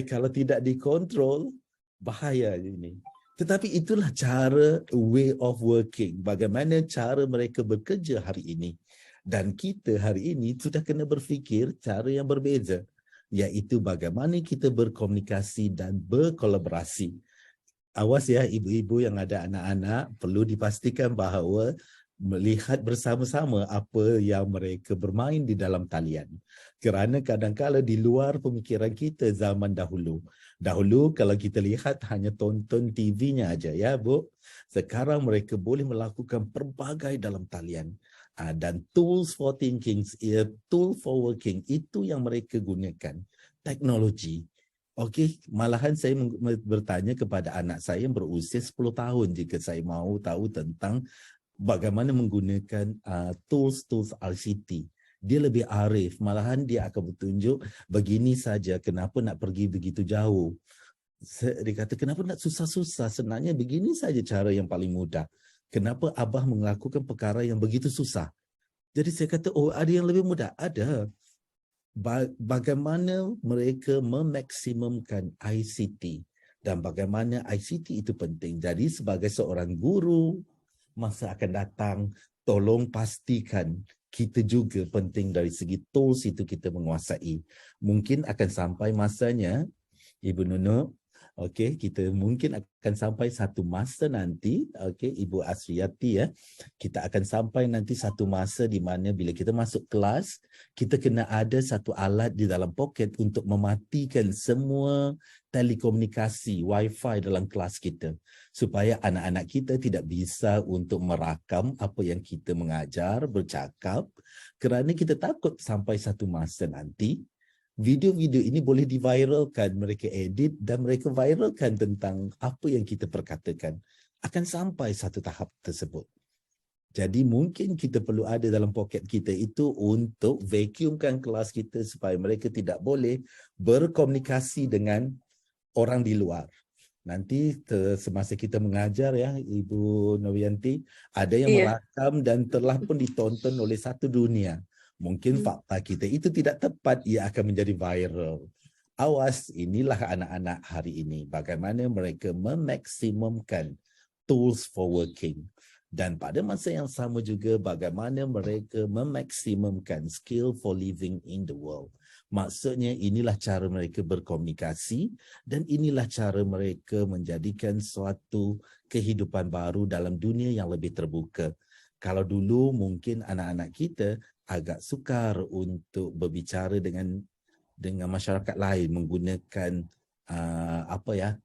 kalau tidak dikontrol, bahaya ini. Tetapi itulah cara way of working. Bagaimana cara mereka bekerja hari ini. Dan kita hari ini sudah kena berfikir cara yang berbeza. Iaitu bagaimana kita berkomunikasi dan berkolaborasi. Awas ya ibu-ibu yang ada anak-anak, perlu dipastikan bahawa melihat bersama-sama apa yang mereka bermain di dalam talian. Kerana kadang-kadang di luar pemikiran kita zaman dahulu. Dahulu kalau kita lihat hanya tonton TV-nya aja ya Bu. Sekarang mereka boleh melakukan pelbagai dalam talian. Dan tools for thinking, tool for working, itu yang mereka gunakan. Teknologi. Okey, malahan saya bertanya kepada anak saya yang berusia 10 tahun jika saya mahu tahu tentang bagaimana menggunakan tools-tools ICT. Dia lebih arif, malahan dia akan bertunjuk begini saja, kenapa nak pergi begitu jauh. Dia kata, kenapa nak susah-susah, sebenarnya begini saja cara yang paling mudah. Kenapa Abah melakukan perkara yang begitu susah? Jadi saya kata, oh ada yang lebih mudah? Ada. Bagaimana mereka memaksimumkan ICT dan bagaimana ICT itu penting. Jadi sebagai seorang guru, masa akan datang, tolong pastikan kita juga penting dari segi tools itu kita menguasai. Mungkin akan sampai masanya, Ibu Nunu, okey, kita mungkin akan sampai satu masa nanti, okey, Ibu Asriyati ya, kita akan sampai nanti satu masa di mana bila kita masuk kelas, kita kena ada satu alat di dalam poket untuk mematikan semua telekomunikasi, wifi dalam kelas kita. Supaya anak-anak kita tidak bisa untuk merakam apa yang kita mengajar, bercakap. Kerana kita takut sampai satu masa nanti, video-video ini boleh diviralkan, mereka edit dan mereka viralkan tentang apa yang kita perkatakan. Akan sampai satu tahap tersebut. Jadi mungkin kita perlu ada dalam poket kita itu untuk vacuumkan kelas kita supaya mereka tidak boleh berkomunikasi dengan orang di luar. Nanti semasa kita mengajar ya Ibu Novianti, ada yang merakam dan telah pun ditonton oleh satu dunia. Mungkin fakta kita itu tidak tepat, ia akan menjadi viral. Awas, inilah anak-anak hari ini. Bagaimana mereka memaksimumkan tools for working. Dan pada masa yang sama juga bagaimana mereka memaksimumkan skill for living in the world. Maksudnya inilah cara mereka berkomunikasi dan inilah cara mereka menjadikan suatu kehidupan baru dalam dunia yang lebih terbuka. Kalau dulu mungkin anak-anak kita agak sukar untuk berbicara dengan masyarakat lain menggunakan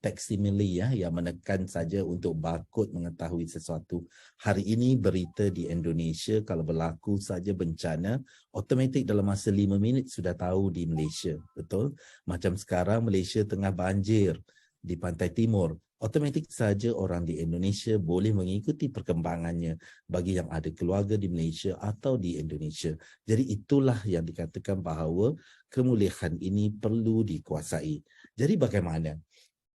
facsimile yang menekan saja untuk barcode mengetahui sesuatu. Hari ini berita di Indonesia kalau berlaku saja bencana, automatik dalam masa 5 minit sudah tahu di Malaysia. Betul? Macam sekarang Malaysia tengah banjir di pantai timur. Automatik saja orang di Indonesia boleh mengikuti perkembangannya bagi yang ada keluarga di Malaysia atau di Indonesia. Jadi itulah yang dikatakan bahawa kemuliaan ini perlu dikuasai. Jadi bagaimana?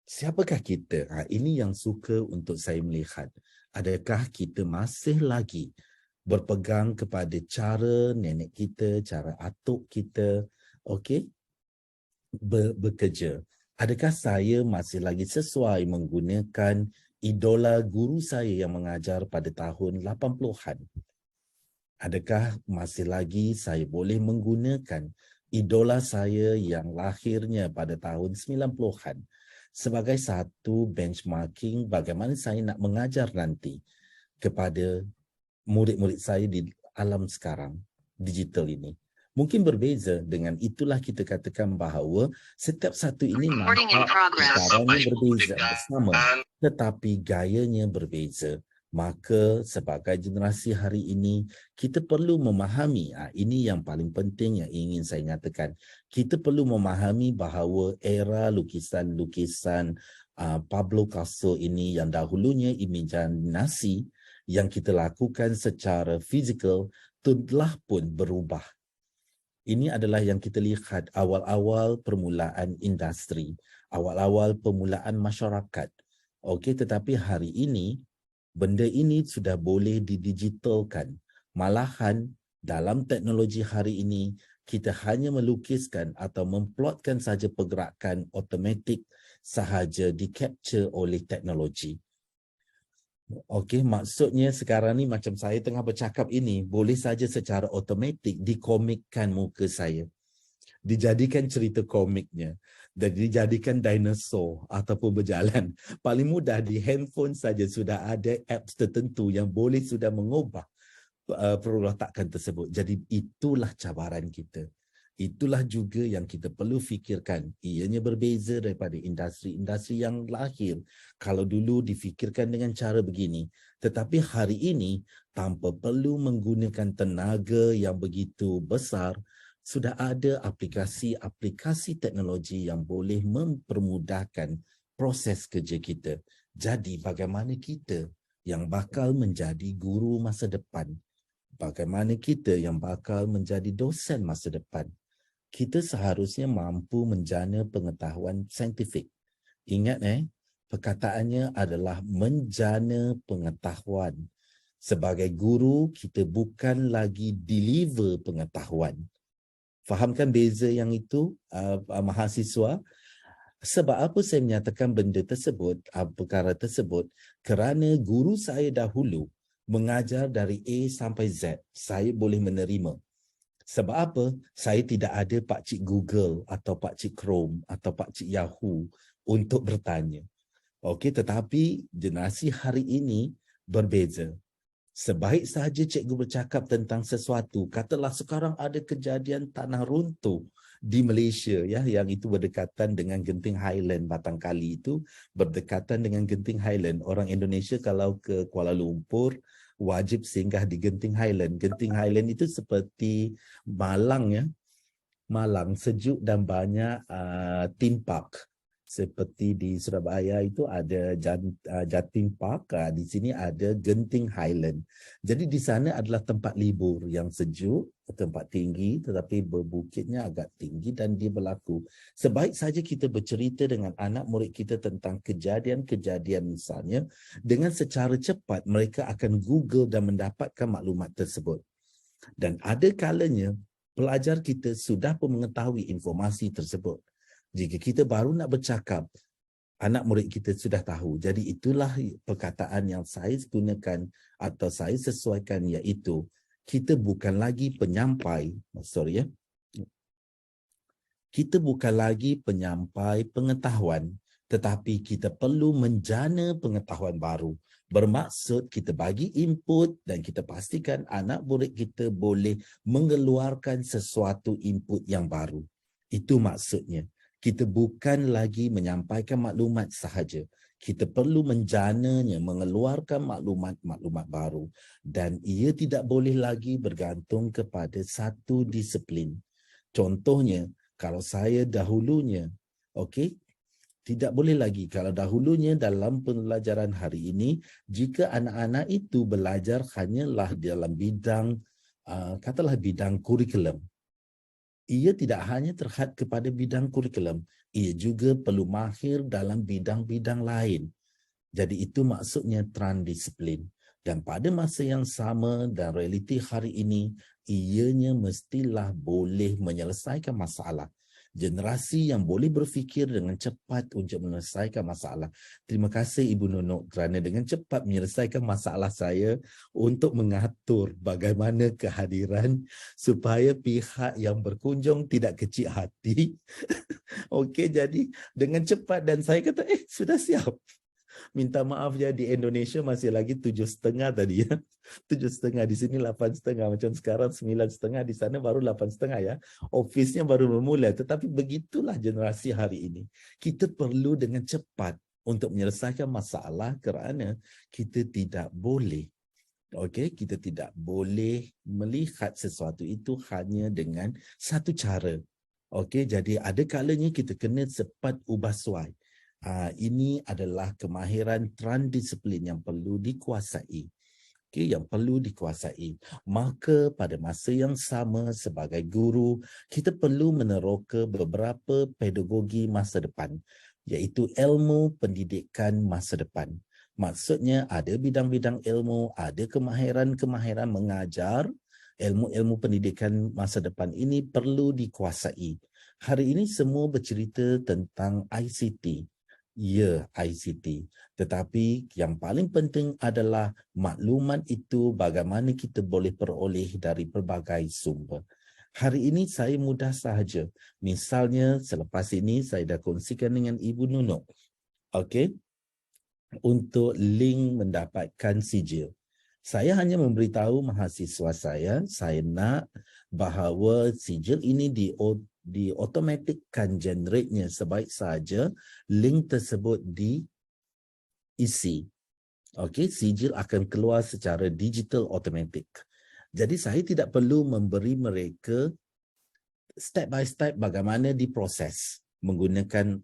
Siapakah kita? Ini yang suka untuk saya melihat. Adakah kita masih lagi berpegang kepada cara nenek kita, cara atuk kita, okey, bekerja? Adakah saya masih lagi sesuai menggunakan idola guru saya yang mengajar pada tahun 80-an? Adakah masih lagi saya boleh menggunakan idola saya yang lahirnya pada tahun 90-an sebagai satu benchmarking bagaimana saya nak mengajar nanti kepada murid-murid saya di alam sekarang, digital ini? Mungkin berbeza, dengan itulah kita katakan bahawa setiap satu ini nampak caranya berbeza bersama, tetapi gayanya berbeza. Maka sebagai generasi hari ini, kita perlu memahami, ini yang paling penting yang ingin saya nyatakan. Kita perlu memahami bahawa era lukisan-lukisan Pablo Picasso ini yang dahulunya imajinasi yang kita lakukan secara fizikal telah pun berubah. Ini adalah yang kita lihat awal-awal permulaan industri, awal-awal permulaan masyarakat. Okey, tetapi hari ini, benda ini sudah boleh didigitalkan. Malahan dalam teknologi hari ini, kita hanya melukiskan atau memplotkan saja pergerakan automatik sahaja di-capture oleh teknologi. Okey, maksudnya sekarang ni macam saya tengah bercakap ini, boleh saja secara automatik dikomikkan muka saya. Dijadikan cerita komiknya dan dijadikan dinosaur ataupun berjalan. Paling mudah di handphone saja sudah ada apps tertentu yang boleh sudah mengubah perletakkan tersebut. Jadi itulah cabaran kita. Itulah juga yang kita perlu fikirkan. Ianya berbeza daripada industri-industri yang lahir. Kalau dulu difikirkan dengan cara begini. Tetapi hari ini, tanpa perlu menggunakan tenaga yang begitu besar, sudah ada aplikasi-aplikasi teknologi yang boleh mempermudahkan proses kerja kita. Jadi bagaimana kita yang bakal menjadi guru masa depan? Bagaimana kita yang bakal menjadi dosen masa depan? Kita seharusnya mampu menjana pengetahuan saintifik. Ingat perkataannya adalah menjana pengetahuan. Sebagai guru, kita bukan lagi deliver pengetahuan. Fahamkan beza yang itu, mahasiswa? Sebab apa saya menyatakan benda tersebut, perkara tersebut? Kerana guru saya dahulu mengajar dari A sampai Z, saya boleh menerima. Sebab apa? Saya tidak ada pakcik Google atau pakcik Chrome atau pakcik Yahoo untuk bertanya. Okey, tetapi generasi hari ini berbeza. Sebaik sahaja cikgu bercakap tentang sesuatu, katalah sekarang ada kejadian tanah runtuh di Malaysia, ya, yang itu berdekatan dengan Genting Highland, Batangkali itu berdekatan dengan Genting Highland. Orang Indonesia kalau ke Kuala Lumpur wajib singgah di Genting Highland. Genting Highland itu seperti Malang, ya. Malang sejuk dan banyak theme park. Seperti di Surabaya itu ada Jatim Park, di sini ada Genting Highland. Jadi di sana adalah tempat libur yang sejuk, tempat tinggi tetapi berbukitnya agak tinggi dan dia berlaku. Sebaik saja kita bercerita dengan anak murid kita tentang kejadian-kejadian misalnya, dengan secara cepat mereka akan Google dan mendapatkan maklumat tersebut. Dan ada kalanya pelajar kita sudah pun mengetahui informasi tersebut. Jika kita baru nak bercakap, anak murid kita sudah tahu. Jadi itulah perkataan yang saya gunakan atau saya sesuaikan, iaitu kita bukan lagi penyampai, kita bukan lagi penyampai pengetahuan, tetapi kita perlu menjana pengetahuan baru. Bermaksud kita bagi input dan kita pastikan anak murid kita boleh mengeluarkan sesuatu input yang baru. Itu maksudnya. Kita bukan lagi menyampaikan maklumat sahaja. Kita perlu menjananya, mengeluarkan maklumat-maklumat baru. Dan ia tidak boleh lagi bergantung kepada satu disiplin. Contohnya, kalau saya dahulunya, tidak boleh lagi. Kalau dahulunya dalam pembelajaran hari ini, jika anak-anak itu belajar hanyalah dalam bidang, katalah bidang kurikulum, ia tidak hanya terhad kepada bidang kurikulum, ia juga perlu mahir dalam bidang-bidang lain. Jadi itu maksudnya transdisiplin. Dan pada masa yang sama dan realiti hari ini, ianya mestilah boleh menyelesaikan masalah. Generasi yang boleh berfikir dengan cepat untuk menyelesaikan masalah. Terima kasih Ibu Nunuk kerana dengan cepat menyelesaikan masalah saya untuk mengatur bagaimana kehadiran supaya pihak yang berkunjung tidak kecil hati. Okey, jadi dengan cepat dan saya kata, sudah siap. Minta maaf ya, di Indonesia masih lagi 7.30 tadi ya. 7.30, di sini 8.30, macam sekarang 9.30, di sana baru 8.30 ya. Ofisnya baru memulai, tetapi begitulah generasi hari ini. Kita perlu dengan cepat untuk menyelesaikan masalah kerana kita tidak boleh, kita tidak boleh melihat sesuatu itu hanya dengan satu cara. Jadi ada kalanya kita kena cepat ubah suai. Ini adalah kemahiran transdisiplin yang perlu dikuasai. Yang perlu dikuasai. Maka pada masa yang sama sebagai guru, kita perlu meneroka beberapa pedagogi masa depan, iaitu ilmu pendidikan masa depan. Maksudnya ada bidang-bidang ilmu, ada kemahiran-kemahiran mengajar, ilmu-ilmu pendidikan masa depan ini perlu dikuasai. Hari ini semua bercerita tentang ICT. Ya, ICT. Tetapi yang paling penting adalah maklumat itu bagaimana kita boleh peroleh dari pelbagai sumber. Hari ini saya mudah sahaja. Misalnya selepas ini saya dah kongsikan dengan Ibu Nunuk. Untuk link mendapatkan sijil. Saya hanya memberitahu mahasiswa saya nak bahawa sijil ini diotomatikkan generate-nya sebaik saja link tersebut diisi. Okey, sijil akan keluar secara digital automatic. Jadi saya tidak perlu memberi mereka step by step bagaimana diproses menggunakan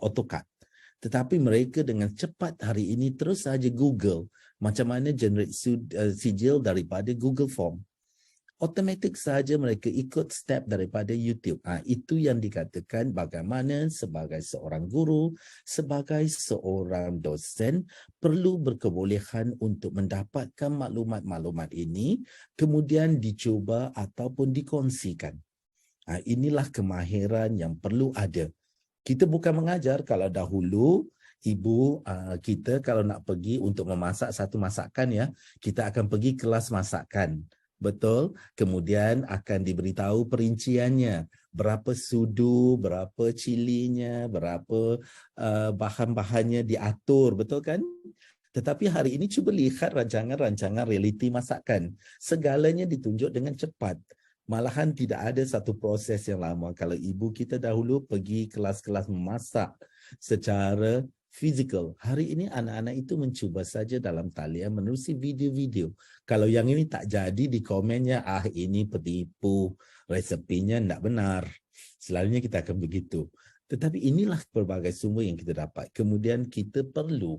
AutoCAD. Tetapi mereka dengan cepat hari ini terus saja Google macam mana generate sijil daripada Google Form. Automatik saja mereka ikut step daripada YouTube. Itu yang dikatakan bagaimana sebagai seorang guru, sebagai seorang dosen perlu berkebolehan untuk mendapatkan maklumat-maklumat ini kemudian dicuba ataupun dikongsikan. Inilah kemahiran yang perlu ada. Kita bukan mengajar. Kalau dahulu ibu kita kalau nak pergi untuk memasak satu masakan ya, kita akan pergi kelas masakan. Betul? Kemudian akan diberitahu perinciannya, berapa sudu, berapa cilinya, berapa bahan-bahannya diatur, betul kan? Tetapi hari ini cuba lihat rancangan-rancangan realiti masakan. Segalanya ditunjuk dengan cepat. Malahan tidak ada satu proses yang lama. Kalau ibu kita dahulu pergi kelas-kelas memasak secara fizikal, hari ini anak-anak itu mencuba saja dalam talian menerusi video-video. Kalau yang ini tak jadi di komennya, ini penipu, resepinya tidak benar. Selalunya kita akan begitu. Tetapi inilah pelbagai sumber yang kita dapat. Kemudian kita perlu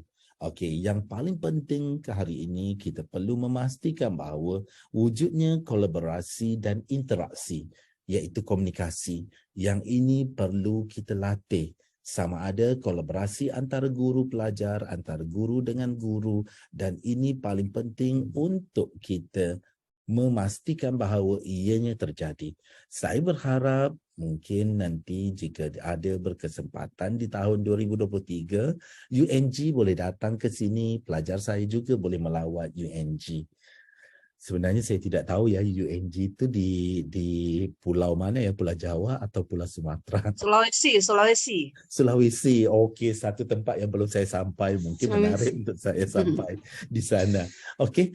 yang paling penting ke hari ini kita perlu memastikan bahawa wujudnya kolaborasi dan interaksi, iaitu komunikasi. Yang ini perlu kita latih. Sama ada kolaborasi antara guru pelajar, antara guru dengan guru, dan ini paling penting untuk kita memastikan bahawa ianya terjadi. Saya berharap mungkin nanti jika ada berkesempatan di tahun 2023, UNG boleh datang ke sini, pelajar saya juga boleh melawat UNG. Sebenarnya saya tidak tahu ya UNG itu di pulau mana ya, Pulau Jawa atau Pulau Sumatera? Sulawesi. Okey, satu tempat yang belum saya sampai, mungkin menarik untuk saya sampai di sana. Okey,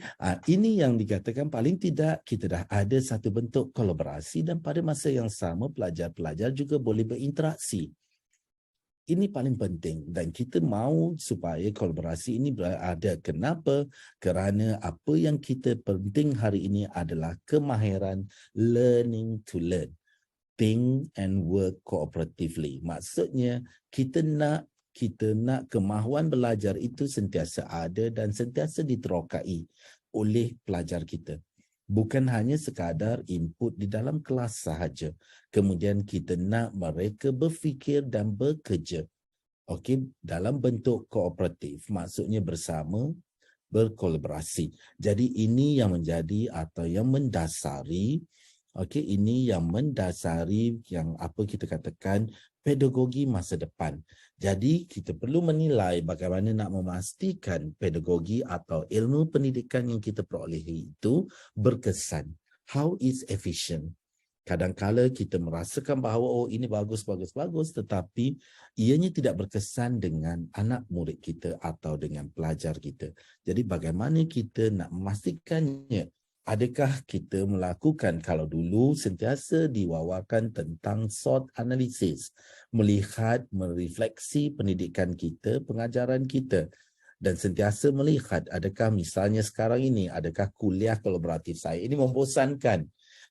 ini yang dikatakan paling tidak kita dah ada satu bentuk kolaborasi dan pada masa yang sama pelajar-pelajar juga boleh berinteraksi. Ini paling penting dan kita mahu supaya kolaborasi ini berada. Kenapa? Kerana apa yang kita penting hari ini adalah kemahiran learning to learn. Think and work cooperatively. Maksudnya kita nak kemahuan belajar itu sentiasa ada dan sentiasa diterokai oleh pelajar kita. Bukan hanya sekadar input di dalam kelas sahaja. Kemudian kita nak mereka berfikir dan bekerja. Dalam bentuk kooperatif, maksudnya bersama, berkolaborasi. Jadi ini yang menjadi atau yang mendasari, ini yang mendasari yang apa kita katakan pedagogi masa depan. Jadi kita perlu menilai bagaimana nak memastikan pedagogi atau ilmu pendidikan yang kita perolehi itu berkesan. How is efficient? Kadang-kala kita merasakan bahawa ini bagus, tetapi ianya tidak berkesan dengan anak murid kita atau dengan pelajar kita. Jadi bagaimana kita nak memastikannya? Adakah kita melakukan, kalau dulu sentiasa diwawarkan tentang SWOT analysis, melihat, merefleksi pendidikan kita, pengajaran kita, dan sentiasa melihat adakah misalnya sekarang ini, adakah kuliah kolaboratif saya ini membosankan.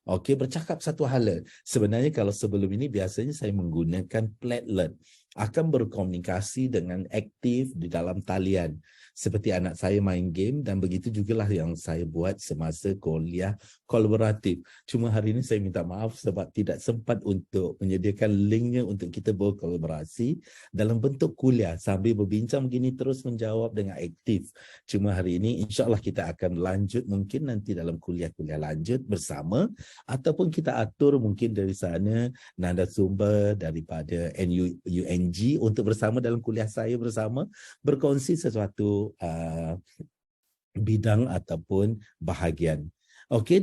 Bercakap satu hala. Sebenarnya kalau sebelum ini biasanya saya menggunakan Padlet, akan berkomunikasi dengan aktif di dalam talian. Seperti anak saya main game dan begitu jugalah yang saya buat semasa kuliah kolaboratif. Cuma hari ini saya minta maaf sebab tidak sempat untuk menyediakan linknya untuk kita berkolaborasi dalam bentuk kuliah sambil berbincang begini terus menjawab dengan aktif. Cuma hari ini insya-Allah kita akan lanjut mungkin nanti dalam kuliah-kuliah lanjut bersama ataupun kita atur mungkin dari sana nada sumber daripada UNG untuk bersama dalam kuliah saya bersama berkongsi sesuatu bidang ataupun bahagian.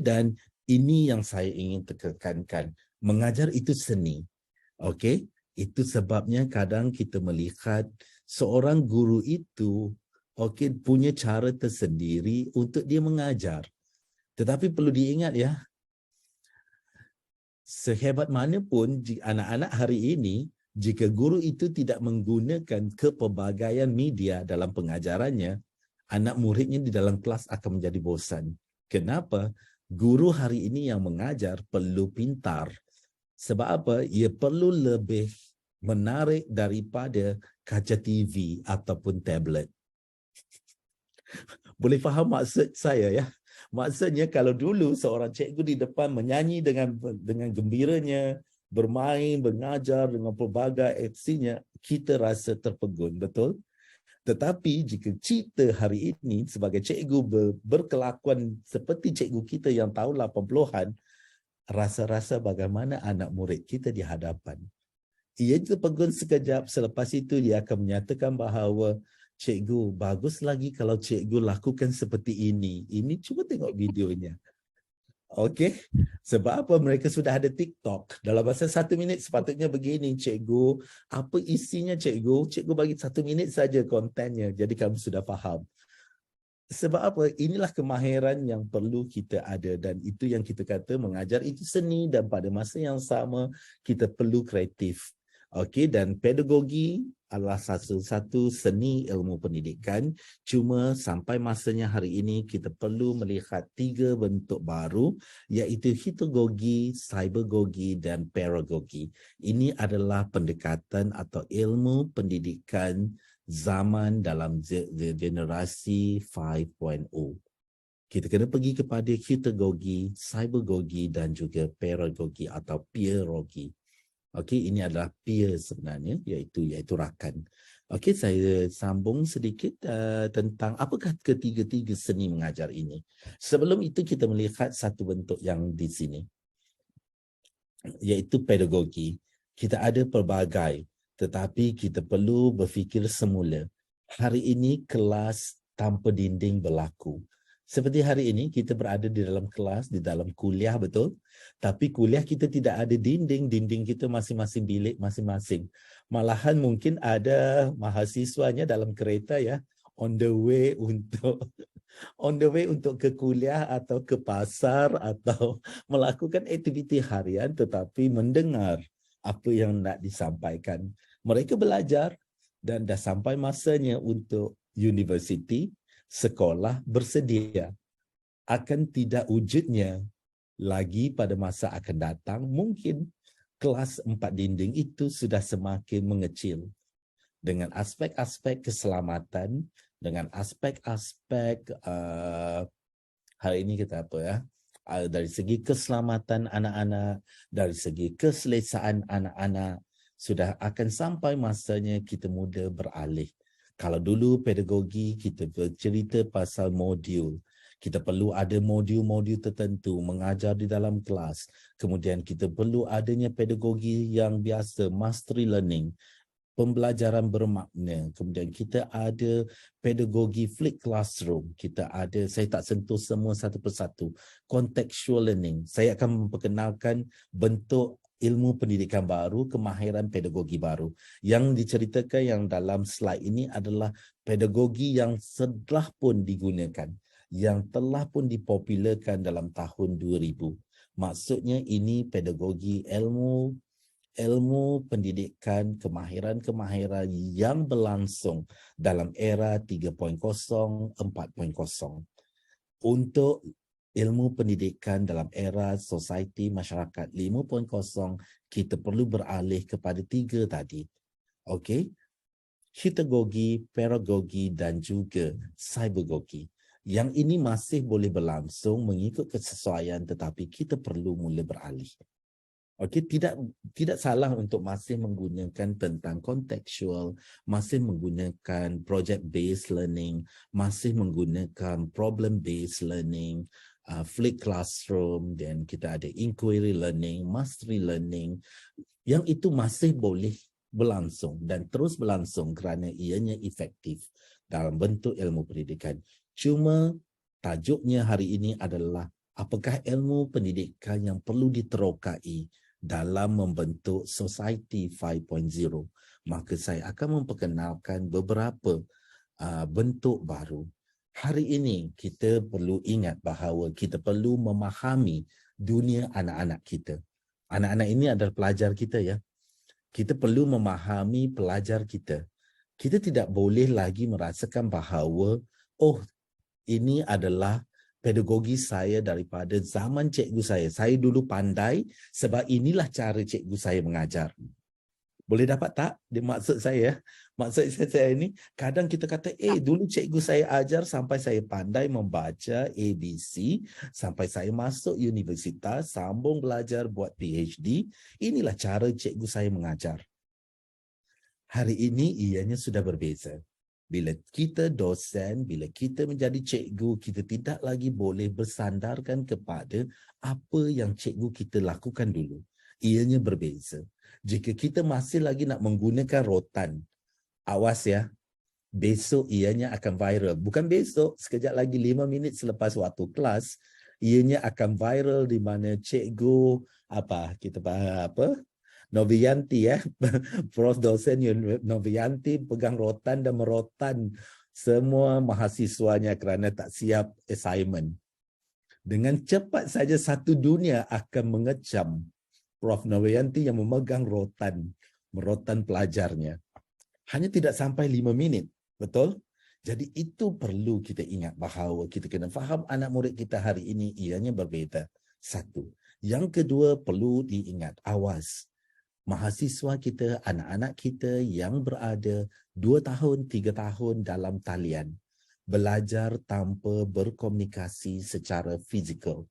Dan ini yang saya ingin tekankan. Mengajar itu seni. Itu sebabnya kadang kita melihat seorang guru itu okey, punya cara tersendiri untuk dia mengajar. Tetapi perlu diingat ya, sehebat mana pun anak-anak hari ini, jika guru itu tidak menggunakan kepelbagaian media dalam pengajarannya, anak muridnya di dalam kelas akan menjadi bosan. Kenapa? Guru hari ini yang mengajar perlu pintar. Sebab apa? Ia perlu lebih menarik daripada kaca TV ataupun tablet. Boleh faham maksud saya ya? Maksudnya kalau dulu seorang cikgu di depan menyanyi dengan gembiranya, bermain, mengajar dengan pelbagai aksinya, kita rasa terpegun, betul? Tetapi jika kita hari ini sebagai cikgu berkelakuan seperti cikgu kita yang tahun 80-an, rasa-rasa bagaimana anak murid kita di hadapan. Ia terpegun sekejap, selepas itu dia akan menyatakan bahawa cikgu, bagus lagi kalau cikgu lakukan seperti ini. Ini cuba tengok videonya. Okey, sebab apa? Mereka sudah ada TikTok. Dalam masa 1 minit sepatutnya begini, cikgu. Apa isinya cikgu? Cikgu bagi 1 minit saja kontennya. Jadi kamu sudah faham. Sebab apa? Inilah kemahiran yang perlu kita ada dan itu yang kita kata mengajar itu seni dan pada masa yang sama kita perlu kreatif. Okey, dan pedagogi adalah satu seni ilmu pendidikan. Cuma sampai masanya hari ini kita perlu melihat 3 bentuk baru iaitu hitagogi, cybergogi dan pedagogi. Ini adalah pendekatan atau ilmu pendidikan zaman dalam generasi 5.0. Kita kena pergi kepada hitagogi, cybergogi dan juga pedagogi atau peerogi. Okey, ini adalah peer sebenarnya, iaitu rakan. Okey, saya sambung sedikit tentang apakah ketiga-tiga seni mengajar ini. Sebelum itu kita melihat satu bentuk yang di sini, iaitu pedagogi. Kita ada pelbagai, tetapi kita perlu berfikir semula. Hari ini kelas tanpa dinding berlaku. Seperti hari ini kita berada di dalam kelas, di dalam kuliah, betul? Tapi kuliah kita tidak ada dinding kita masing-masing bilik masing-masing. Malahan mungkin ada mahasiswanya dalam kereta ya, on the way untuk ke kuliah atau ke pasar atau melakukan aktiviti harian tetapi mendengar apa yang nak disampaikan. Mereka belajar dan dah sampai masanya untuk universiti, sekolah bersedia. Akan tidak wujudnya lagi pada masa akan datang, mungkin kelas 4 dinding itu sudah semakin mengecil. Dengan aspek-aspek keselamatan, dengan aspek-aspek hari ini kita apa ya, dari segi keselamatan anak-anak, dari segi keselesaan anak-anak, sudah akan sampai masanya kita mula beralih. Kalau dulu pedagogi kita bercerita pasal modul, kita perlu ada modul-modul tertentu mengajar di dalam kelas. Kemudian kita perlu adanya pedagogi yang biasa, mastery learning, pembelajaran bermakna. Kemudian kita ada pedagogi flipped classroom. Kita ada, saya tak sentuh semua satu persatu. Contextual learning. Saya akan memperkenalkan bentuk ilmu pendidikan baru, kemahiran pedagogi baru. Yang diceritakan yang dalam slide ini adalah pedagogi yang telah pun digunakan, yang telah pun dipopularkan dalam tahun 2000. Maksudnya ini pedagogi ilmu pendidikan, kemahiran-kemahiran yang berlangsung dalam era 3.0, 4.0. Untuk ilmu pendidikan dalam era society masyarakat 5.0, kita perlu beralih kepada 3 tadi. Okey? Hitagogi, pedagogi dan juga cybergogi. Yang ini masih boleh berlangsung mengikut kesesuaian tetapi kita perlu mula beralih. Okey, tidak salah untuk masih menggunakan tentang contextual, masih menggunakan project based learning, masih menggunakan problem based learning, flipped classroom, dan kita ada inquiry learning, mastery learning. Yang itu masih boleh berlangsung dan terus berlangsung kerana ianya efektif dalam bentuk ilmu pendidikan. Cuma tajuknya hari ini adalah apakah ilmu pendidikan yang perlu diterokai dalam membentuk Society 5.0. Maka saya akan memperkenalkan beberapa bentuk baru. Hari ini kita perlu ingat bahawa kita perlu memahami dunia anak-anak kita. Anak-anak ini adalah pelajar kita ya. Kita perlu memahami pelajar kita. Kita tidak boleh lagi merasakan bahawa ini adalah pedagogi saya daripada zaman cikgu saya. Saya dulu pandai sebab inilah cara cikgu saya mengajar. Boleh dapat tak? Maksud saya ini, kadang kita kata, dulu cikgu saya ajar sampai saya pandai membaca ABC, sampai saya masuk universitas, sambung belajar buat PhD. Inilah cara cikgu saya mengajar. Hari ini ianya sudah berbeza. Bila kita dosen, bila kita menjadi cikgu, kita tidak lagi boleh bersandarkan kepada apa yang cikgu kita lakukan dulu. Ianya berbeza. Jika kita masih lagi nak menggunakan rotan, awas ya, besok ianya akan viral. Bukan besok, sekejap lagi 5 minit selepas waktu kelas, ianya akan viral di mana cikgu, Novianti ya, Prof dosen Novianti pegang rotan dan merotan semua mahasiswanya kerana tak siap assignment. Dengan cepat saja satu dunia akan mengecam Prof Novianti yang memegang merotan pelajarnya. Hanya tidak sampai 5 minit, betul? Jadi itu perlu kita ingat bahawa kita kena faham anak murid kita hari ini ianya berbeza. Satu. Yang kedua perlu diingat, awas. Mahasiswa kita, anak-anak kita yang berada 2 tahun, 3 tahun dalam talian. Belajar tanpa berkomunikasi secara fizikal.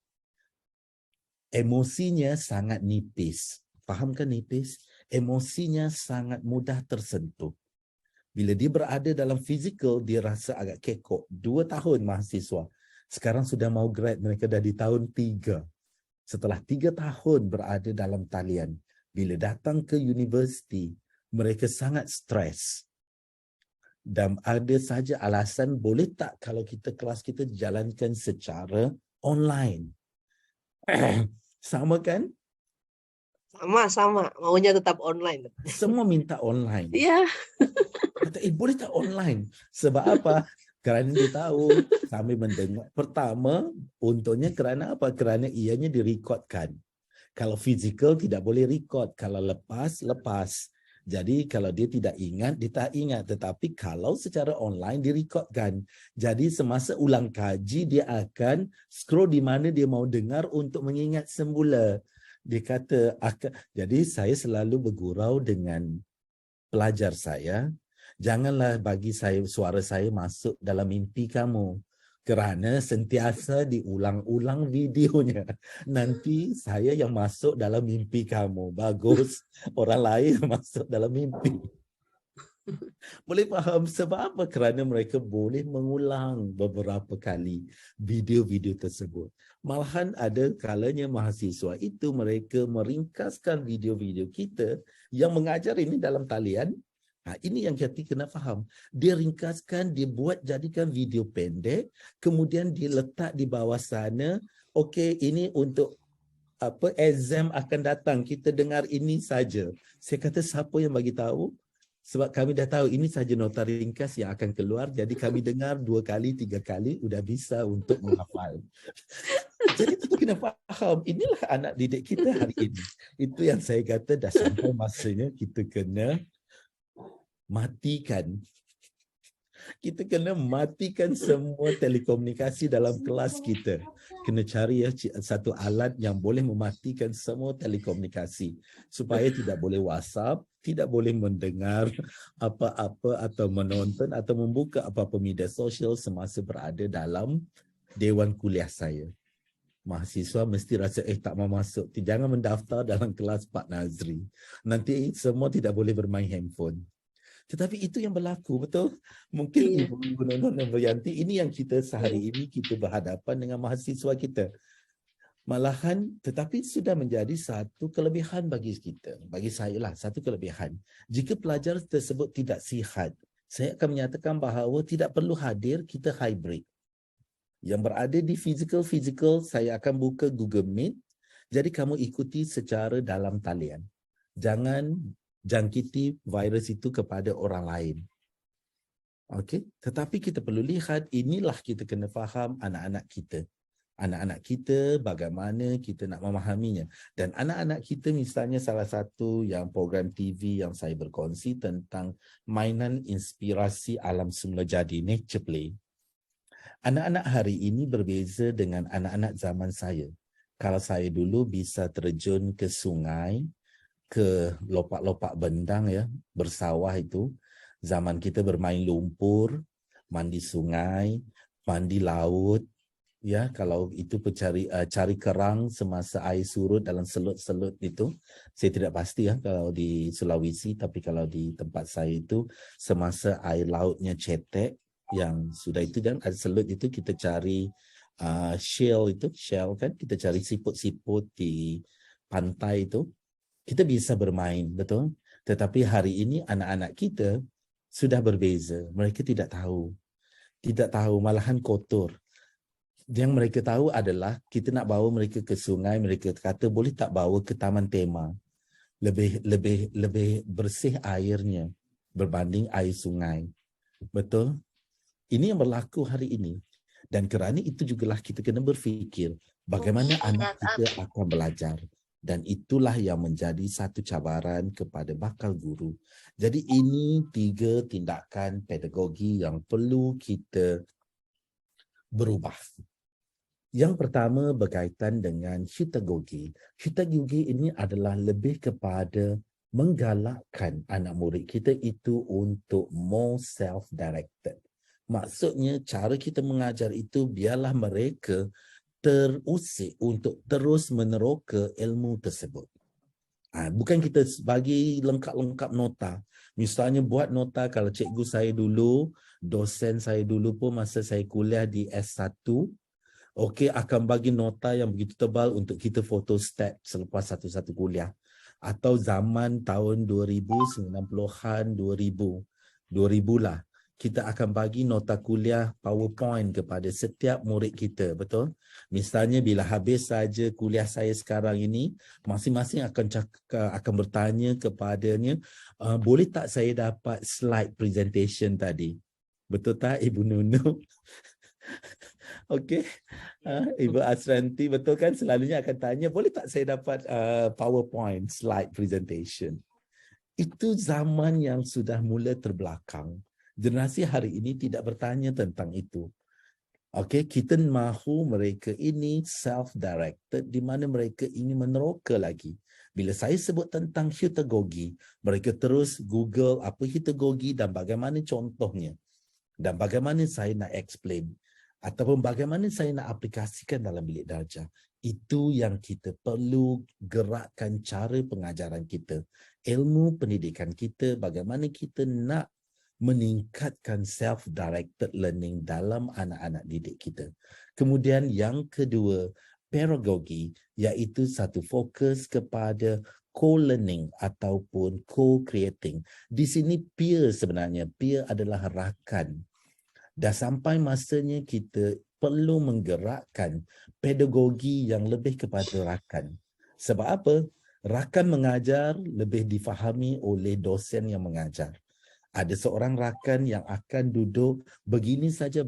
Emosinya sangat nipis. Fahamkan nipis? Emosinya sangat mudah tersentuh. Bila dia berada dalam fizikal, dia rasa agak kekok. 2 tahun mahasiswa. Sekarang sudah mau grad, mereka dah di tahun 3. Setelah 3 tahun berada dalam talian, bila datang ke universiti, mereka sangat stres. Dan ada saja alasan, boleh tak kalau kelas kita dijalankan secara online? Sama kan? Sama. Maunya tetap online. Semua minta online. Iya. Kata, boleh tak online? Sebab apa? Kerana dia tahu sambil mendengar. Pertama, untungnya kerana apa? Kerana ianya direkodkan. Kalau fizikal tidak boleh record. Kalau lepas. Jadi kalau dia tidak ingat, dia tak ingat. Tetapi kalau secara online direkodkan. Jadi semasa ulang kaji, dia akan scroll di mana dia mau dengar untuk mengingat semula. Dia kata, jadi saya selalu bergurau dengan pelajar saya. Janganlah bagi suara saya masuk dalam mimpi kamu. Kerana sentiasa diulang-ulang videonya. Nanti saya yang masuk dalam mimpi kamu. Bagus. Orang lain yang masuk dalam mimpi. Boleh faham sebab apa? Kerana mereka boleh mengulang beberapa kali video-video tersebut. Malahan ada kalanya mahasiswa itu mereka meringkaskan video-video kita yang mengajar ini dalam talian. Ini yang kita kena faham. Dia ringkaskan, dia buat jadikan video pendek, kemudian dia letak di bawah sana, okey, ini untuk exam akan datang, kita dengar ini saja. Saya kata, siapa yang bagi tahu? Sebab kami dah tahu ini saja nota ringkas yang akan keluar, jadi kami dengar 2 kali, 3 kali, sudah bisa untuk menghafal. Jadi kita kena faham, inilah anak didik kita hari ini. Itu yang saya kata dah sampai masanya kita kena matikan. Kita kena matikan semua telekomunikasi dalam kelas kita. Kena cari satu alat yang boleh mematikan semua telekomunikasi. Supaya tidak boleh WhatsApp, tidak boleh mendengar apa-apa atau menonton atau membuka apa-apa media sosial semasa berada dalam dewan kuliah saya. Mahasiswa mesti rasa, tak mau masuk. Jangan mendaftar dalam kelas Pak Nazri. Nanti semua tidak boleh bermain handphone. Tetapi itu yang berlaku, betul? Mungkin Ibu Nonon dan Novianti, ini yang kita sehari ini kita berhadapan dengan mahasiswa kita. Malahan, tetapi sudah menjadi satu kelebihan bagi kita. Bagi saya lah, satu kelebihan. Jika pelajar tersebut tidak sihat, saya akan menyatakan bahawa tidak perlu hadir, kita hybrid. Yang berada di physical, saya akan buka Google Meet. Jadi kamu ikuti secara dalam talian. Jangan jangkiti virus itu kepada orang lain. Okey, tetapi kita perlu lihat, inilah kita kena faham anak-anak kita. Anak-anak kita bagaimana kita nak memahaminya. Dan anak-anak kita misalnya salah satu yang program TV yang saya berkongsi tentang mainan inspirasi alam semula jadi, Nature Play. Anak-anak hari ini berbeza dengan anak-anak zaman saya. Kalau saya dulu bisa terjun ke sungai, ke lopak-lopak bendang ya, bersawah itu. Zaman kita bermain lumpur, mandi sungai, mandi laut. Ya, kalau itu cari kerang semasa air surut dalam selut-selut itu, saya tidak pasti ya kalau di Sulawesi, tapi kalau di tempat saya itu semasa air lautnya cetek, yang sudah itu dan ada selut itu kita cari shell kan, kita cari siput-siput di pantai itu, kita bisa bermain, betul. Tetapi hari ini anak-anak kita sudah berbeza, mereka tidak tahu, malahan kotor. Yang mereka tahu adalah kita nak bawa mereka ke sungai, mereka kata boleh tak bawa ke taman tema. Lebih bersih airnya berbanding air sungai. Betul? Ini yang berlaku hari ini. Dan kerana itu jugalah kita kena berfikir bagaimana anak kita akan belajar. Dan itulah yang menjadi satu cabaran kepada bakal guru. Jadi ini 3 tindakan pedagogi yang perlu kita berubah. Yang pertama berkaitan dengan hutagogi. Hutagogi ini adalah lebih kepada menggalakkan anak murid kita itu untuk more self-directed. Maksudnya cara kita mengajar itu biarlah mereka terusik untuk terus meneroka ilmu tersebut. Bukan kita bagi lengkap-lengkap nota. Misalnya buat nota, kalau cikgu saya dulu, dosen saya dulu pun masa saya kuliah di S1, okey, akan bagi nota yang begitu tebal untuk kita foto stat selepas satu-satu kuliah. Atau zaman tahun 2090-an, 2000 lah. Kita akan bagi nota kuliah PowerPoint kepada setiap murid kita, betul? Misalnya bila habis saja kuliah saya sekarang ini, masing-masing akan bertanya kepadanya, boleh tak saya dapat slide presentation tadi? Betul tak Ibu Nunu? Okey, Ibu Asranti, betul kan, selalunya akan tanya, boleh tak saya dapat PowerPoint slide presentation? Itu zaman yang sudah mula terbelakang. Generasi hari ini tidak bertanya tentang itu. Okey, kita mahu mereka ini self-directed di mana mereka ingin meneroka lagi. Bila saya sebut tentang hutagogi, mereka terus Google apa hutagogi dan bagaimana contohnya. Dan bagaimana saya nak explain. Ataupun bagaimana saya nak aplikasikan dalam bilik darjah. Itu yang kita perlu gerakkan cara pengajaran kita. Ilmu pendidikan kita, bagaimana kita nak meningkatkan self-directed learning dalam anak-anak didik kita. Kemudian yang kedua, pedagogi, iaitu satu fokus kepada co-learning ataupun co-creating. Di sini peer sebenarnya, peer adalah rakan. Dah sampai masanya kita perlu menggerakkan pedagogi yang lebih kepada rakan. Sebab apa? Rakan mengajar lebih difahami oleh dosen yang mengajar. Ada seorang rakan yang akan duduk begini saja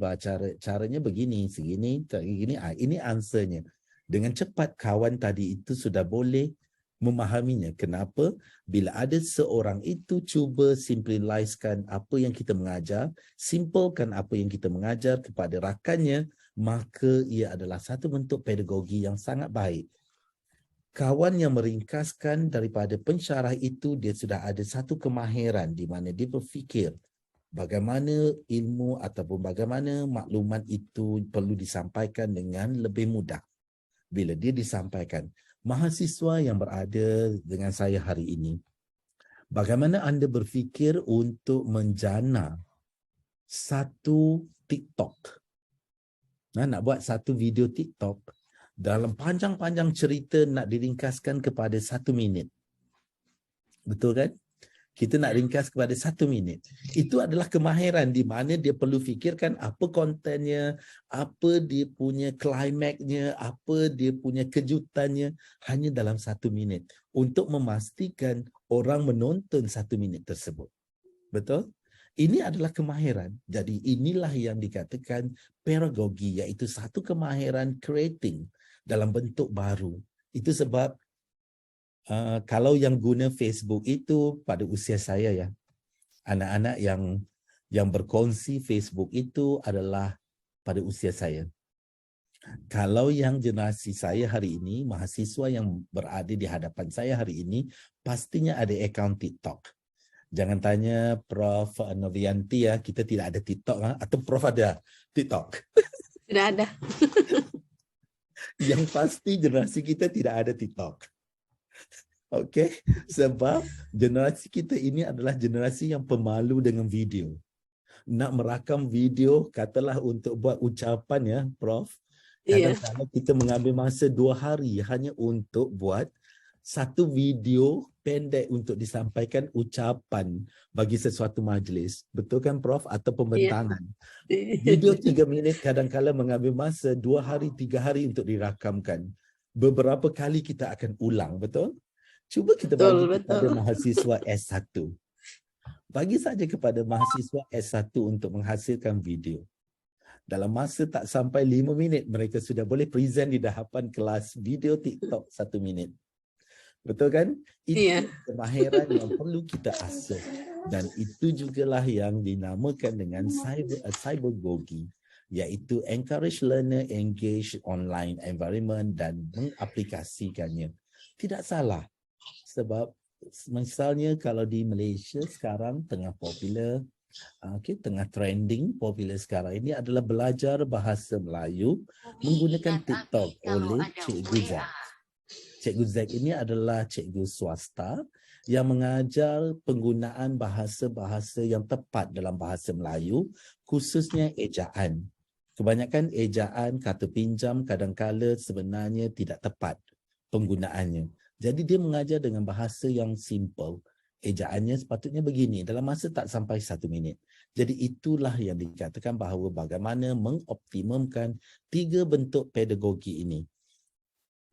caranya begini, segini, begini. Ini answernya. Dengan cepat kawan tadi itu sudah boleh memahaminya. Kenapa? Bila ada seorang itu cuba simplifikan apa yang kita mengajar, simpelkan apa yang kita mengajar kepada rakannya, maka ia adalah satu bentuk pedagogi yang sangat baik. Kawan yang meringkaskan daripada pensyarah itu, dia sudah ada satu kemahiran di mana dia berfikir bagaimana ilmu ataupun bagaimana maklumat itu perlu disampaikan dengan lebih mudah. Bila dia disampaikan, mahasiswa yang berada dengan saya hari ini, bagaimana anda berfikir untuk menjana satu TikTok? Nak buat satu video TikTok, dalam panjang-panjang cerita nak diringkaskan kepada 1 minit. Betul kan? Kita nak ringkas kepada 1 minit. Itu adalah kemahiran di mana dia perlu fikirkan apa kontennya, apa dia punya klimaksnya, apa dia punya kejutannya hanya dalam 1 minit untuk memastikan orang menonton 1 minit tersebut. Betul? Ini adalah kemahiran. Jadi inilah yang dikatakan pedagogi, iaitu satu kemahiran creating dalam bentuk baru. Itu sebab kalau yang guna Facebook itu pada usia saya ya, anak-anak yang berkongsi Facebook itu adalah pada usia saya. Kalau yang generasi saya hari ini, mahasiswa yang berada di hadapan saya hari ini, pastinya ada akaun TikTok. Jangan tanya Prof. Novianti ya, kita tidak ada TikTok atau Prof ada TikTok. Tidak ada. Yang pasti generasi kita tidak ada TikTok. Okey, sebab generasi kita ini adalah generasi yang pemalu dengan video. Nak merakam video, katalah untuk buat ucapan ya, Prof. Kadang-kadang kita mengambil masa 2 hari hanya untuk buat satu video pendek untuk disampaikan ucapan bagi sesuatu majlis. Betul kan, Prof? Atau pembentangan. Video 3 minit kadang-kadang mengambil masa 2 hari, 3 hari untuk dirakamkan. Beberapa kali kita akan ulang, betul? Cuba kita bagi kepada mahasiswa S1. Bagi saja kepada mahasiswa S1 untuk menghasilkan video. Dalam masa tak sampai 5 minit, mereka sudah boleh present di hadapan kelas video TikTok 1 minit. Betul kan? Itu kemahiran yang perlu kita asah. Dan itu jugalah yang dinamakan dengan cybergogi, iaitu encourage learner engage online environment dan mengaplikasikannya. Tidak salah. Sebab misalnya kalau di Malaysia sekarang tengah popular, tengah trending popular sekarang ini adalah belajar bahasa Melayu menggunakan TikTok oleh Cikgu Zack. Cikgu Zack ini adalah cikgu swasta yang mengajar penggunaan bahasa-bahasa yang tepat dalam bahasa Melayu, khususnya ejaan. Kebanyakan ejaan, kata pinjam kadang-kala sebenarnya tidak tepat penggunaannya. Jadi dia mengajar dengan bahasa yang simple. Ejaannya sepatutnya begini, dalam masa tak sampai 1 minit. Jadi itulah yang dikatakan bahawa bagaimana mengoptimumkan 3 bentuk pedagogi ini.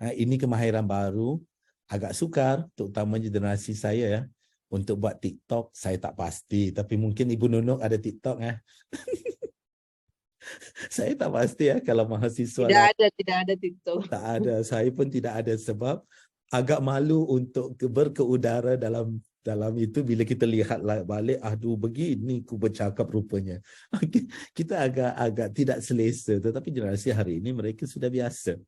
Ini kemahiran baru, agak sukar, terutamanya generasi saya ya. Untuk buat TikTok, saya tak pasti. Tapi mungkin Ibu Nunuk ada TikTok ya. Saya tak pasti ya kalau mahasiswa. Tidak ada TikTok. Tak ada, saya pun tidak ada sebab agak malu untuk berkeudara dalam itu bila kita lihat balik, aduh begini ku bercakap rupanya. Kita agak tidak selesa, tetapi generasi hari ini mereka sudah biasa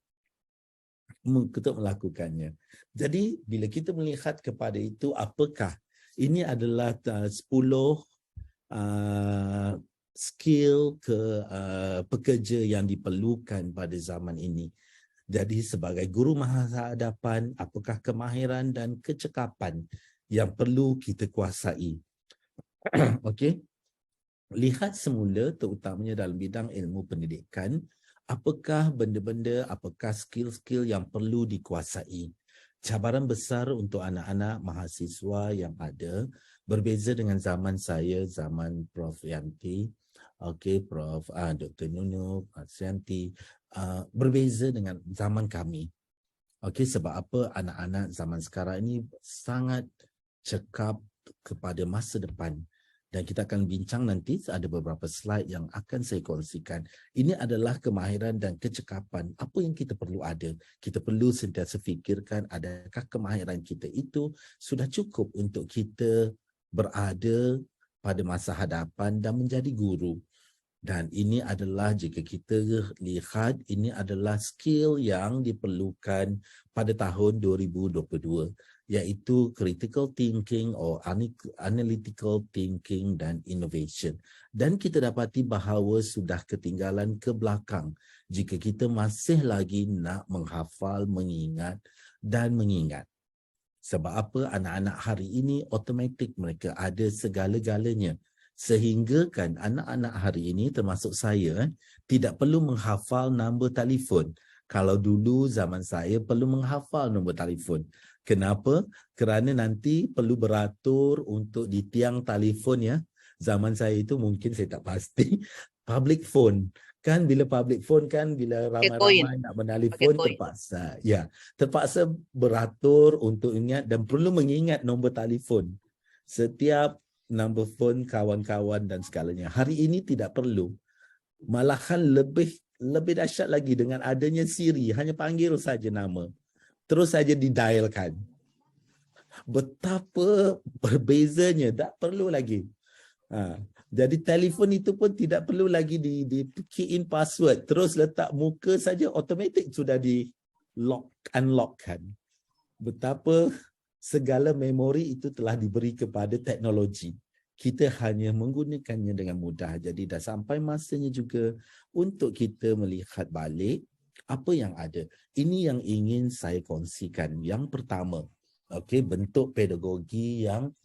untuk melakukannya. Jadi bila kita melihat kepada itu, apakah ini adalah 10 skill pekerja yang diperlukan pada zaman ini. Jadi sebagai guru masa hadapan, apakah kemahiran dan kecekapan yang perlu kita kuasai? Okey. Lihat semula terutamanya dalam bidang ilmu pendidikan, apakah benda-benda, apakah skill-skill yang perlu dikuasai. Cabaran besar untuk anak-anak mahasiswa yang ada berbeza dengan zaman saya, zaman Prof. Yanti, Prof. Dr. Nunuk, Yanti, berbeza dengan zaman kami. Sebab apa? Anak-anak zaman sekarang ini sangat cekap kepada masa depan. Dan kita akan bincang nanti, ada beberapa slide yang akan saya kongsikan. Ini adalah kemahiran dan kecekapan. Apa yang kita perlu ada? Kita perlu sentiasa fikirkan adakah kemahiran kita itu sudah cukup untuk kita berada pada masa hadapan dan menjadi guru. Dan ini adalah jika kita lihat, ini adalah skill yang diperlukan pada tahun 2022, iaitu critical thinking or analytical thinking dan innovation. Dan kita dapati bahawa sudah ketinggalan ke belakang jika kita masih lagi nak menghafal, mengingat dan mengingat. Sebab apa? Anak-anak hari ini automatik mereka ada segala-galanya. Sehingga kan anak-anak hari ini termasuk saya tidak perlu menghafal nombor telefon. Kalau dulu zaman saya perlu menghafal nombor telefon. Kenapa? Kerana nanti perlu beratur untuk di tiang telefon ya. Zaman saya itu mungkin saya tak pasti. Public phone. Kan bila public phone kan bila ramai-ramai nak menelefon terpaksa. Ya, terpaksa beratur untuk ingat dan perlu mengingat nombor telefon. Setiap nombor phone kawan-kawan dan segalanya. Hari ini tidak perlu. Malahan lebih dahsyat lagi dengan adanya Siri, hanya panggil saja nama. Terus saja didialkan. Betapa berbezanya, tak perlu lagi. Jadi telefon itu pun tidak perlu lagi di key in password. Terus letak muka saja, automatik sudah di unlockkan. Betapa segala memori itu telah diberi kepada teknologi. Kita hanya menggunakannya dengan mudah. Jadi dah sampai masanya juga untuk kita melihat balik apa yang ada. Ini yang ingin saya kongsikan. Yang pertama, bentuk pedagogi yang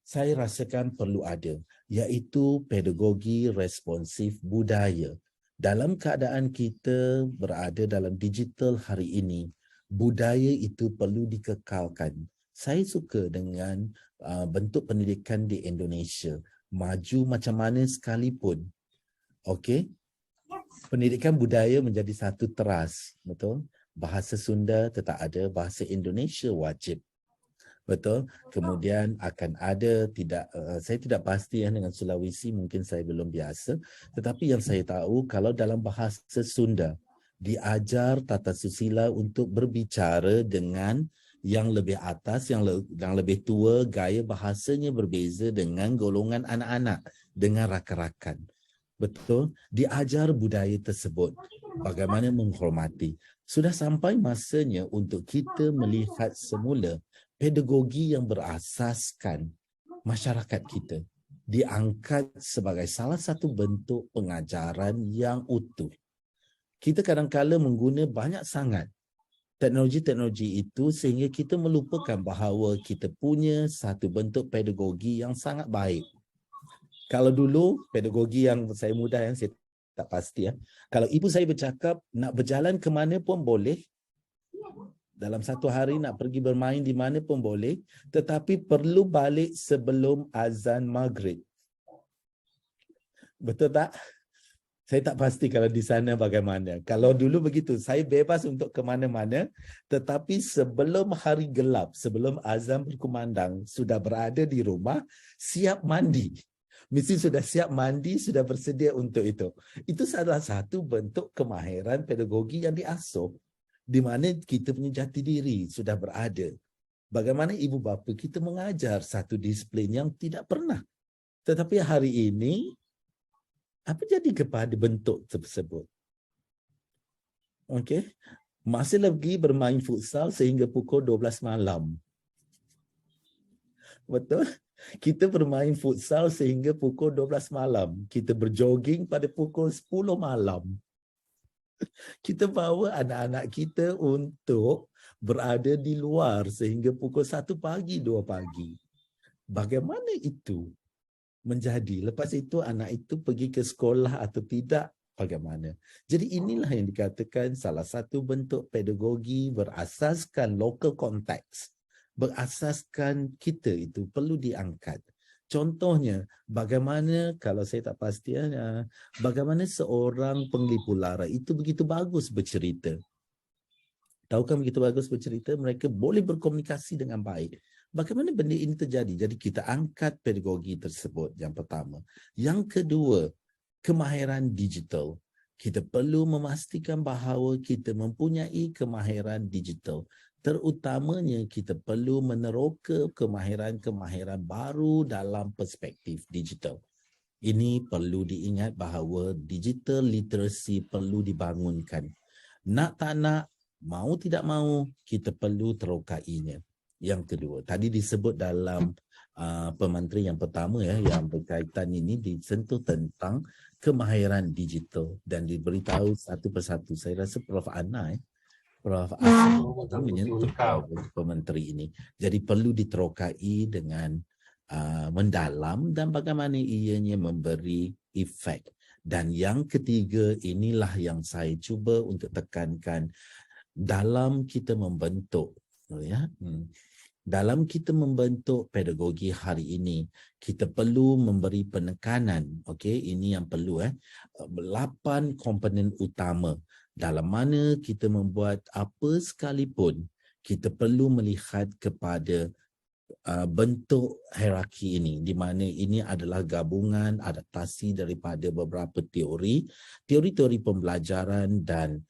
saya rasakan perlu ada, iaitu pedagogi responsif budaya. Dalam keadaan kita berada dalam digital hari ini, budaya itu perlu dikekalkan. Saya suka dengan bentuk pendidikan di Indonesia. Maju macam mana sekalipun. Pendidikan budaya menjadi satu teras. Betul? Bahasa Sunda tetap ada, bahasa Indonesia wajib. Betul? Kemudian akan ada, saya tidak pasti dengan Sulawesi, mungkin saya belum biasa. Tetapi yang saya tahu, kalau dalam bahasa Sunda, diajar tata susila untuk berbicara dengan yang lebih atas, yang lebih tua, gaya bahasanya berbeza dengan golongan anak-anak, dengan rakan-rakan. Betul? Diajar budaya tersebut, bagaimana menghormati. Sudah sampai masanya untuk kita melihat semula pedagogi yang berasaskan masyarakat kita diangkat sebagai salah satu bentuk pengajaran yang utuh. Kita kadang-kala mengguna banyak sangat teknologi-teknologi itu sehingga kita melupakan bahawa kita punya satu bentuk pedagogi yang sangat baik. Kalau dulu pedagogi yang saya muda, yang saya tak pasti, kalau ibu saya bercakap nak berjalan ke mana pun boleh, dalam satu hari nak pergi bermain di mana pun boleh, tetapi perlu balik sebelum azan maghrib. Betul tak? Saya tak pasti kalau di sana bagaimana. Kalau dulu begitu, saya bebas untuk ke mana-mana, tetapi sebelum hari gelap, sebelum azan berkumandang, sudah berada di rumah, siap mandi. Mesti sudah siap mandi, sudah bersedia untuk itu. Itu salah satu bentuk kemahiran pedagogi yang diasuh, di mana kita punya jati diri sudah berada. Bagaimana ibu bapa kita mengajar satu disiplin yang tidak pernah. Tetapi hari ini, apa jadi kepada bentuk tersebut? Masih lagi bermain futsal sehingga pukul 12 malam. Betul? Kita bermain futsal sehingga pukul 12 malam. Kita berjoging pada pukul 10 malam. Kita bawa anak-anak kita untuk berada di luar sehingga pukul 1 pagi, 2 pagi. Bagaimana itu menjadi? Lepas itu anak itu pergi ke sekolah atau tidak, bagaimana? Jadi inilah yang dikatakan salah satu bentuk pedagogi berasaskan local context, berasaskan kita itu perlu diangkat. Contohnya, bagaimana, kalau saya tak pasti, bagaimana seorang penglipu lara itu begitu bagus bercerita. Tahukah begitu bagus bercerita, mereka boleh berkomunikasi dengan baik. Bagaimana benda ini terjadi? Jadi kita angkat pedagogi tersebut, yang pertama. Yang kedua, kemahiran digital. Kita perlu memastikan bahawa kita mempunyai kemahiran digital. Terutamanya kita perlu meneroka kemahiran-kemahiran baru dalam perspektif digital. Ini perlu diingat bahawa digital literacy perlu dibangunkan. Nak tak nak, mau tidak mau, kita perlu terokainya. Yang kedua, tadi disebut dalam pementeri yang pertama yang berkaitan ini disentuh tentang kemahiran digital dan diberitahu satu persatu. Saya rasa Prof. Ana Prof. Ana menyentuh pementeri ini. Jadi perlu diterokai dengan mendalam dan bagaimana ianya memberi efek. Dan yang ketiga, inilah yang saya cuba untuk tekankan dalam kita membentuk, dalam kita membentuk pedagogi hari ini, kita perlu memberi penekanan. Ini yang perlu 8 komponen utama. Dalam mana kita membuat apa sekalipun, kita perlu melihat kepada bentuk hierarki ini, di mana ini adalah gabungan adaptasi daripada beberapa teori pembelajaran dan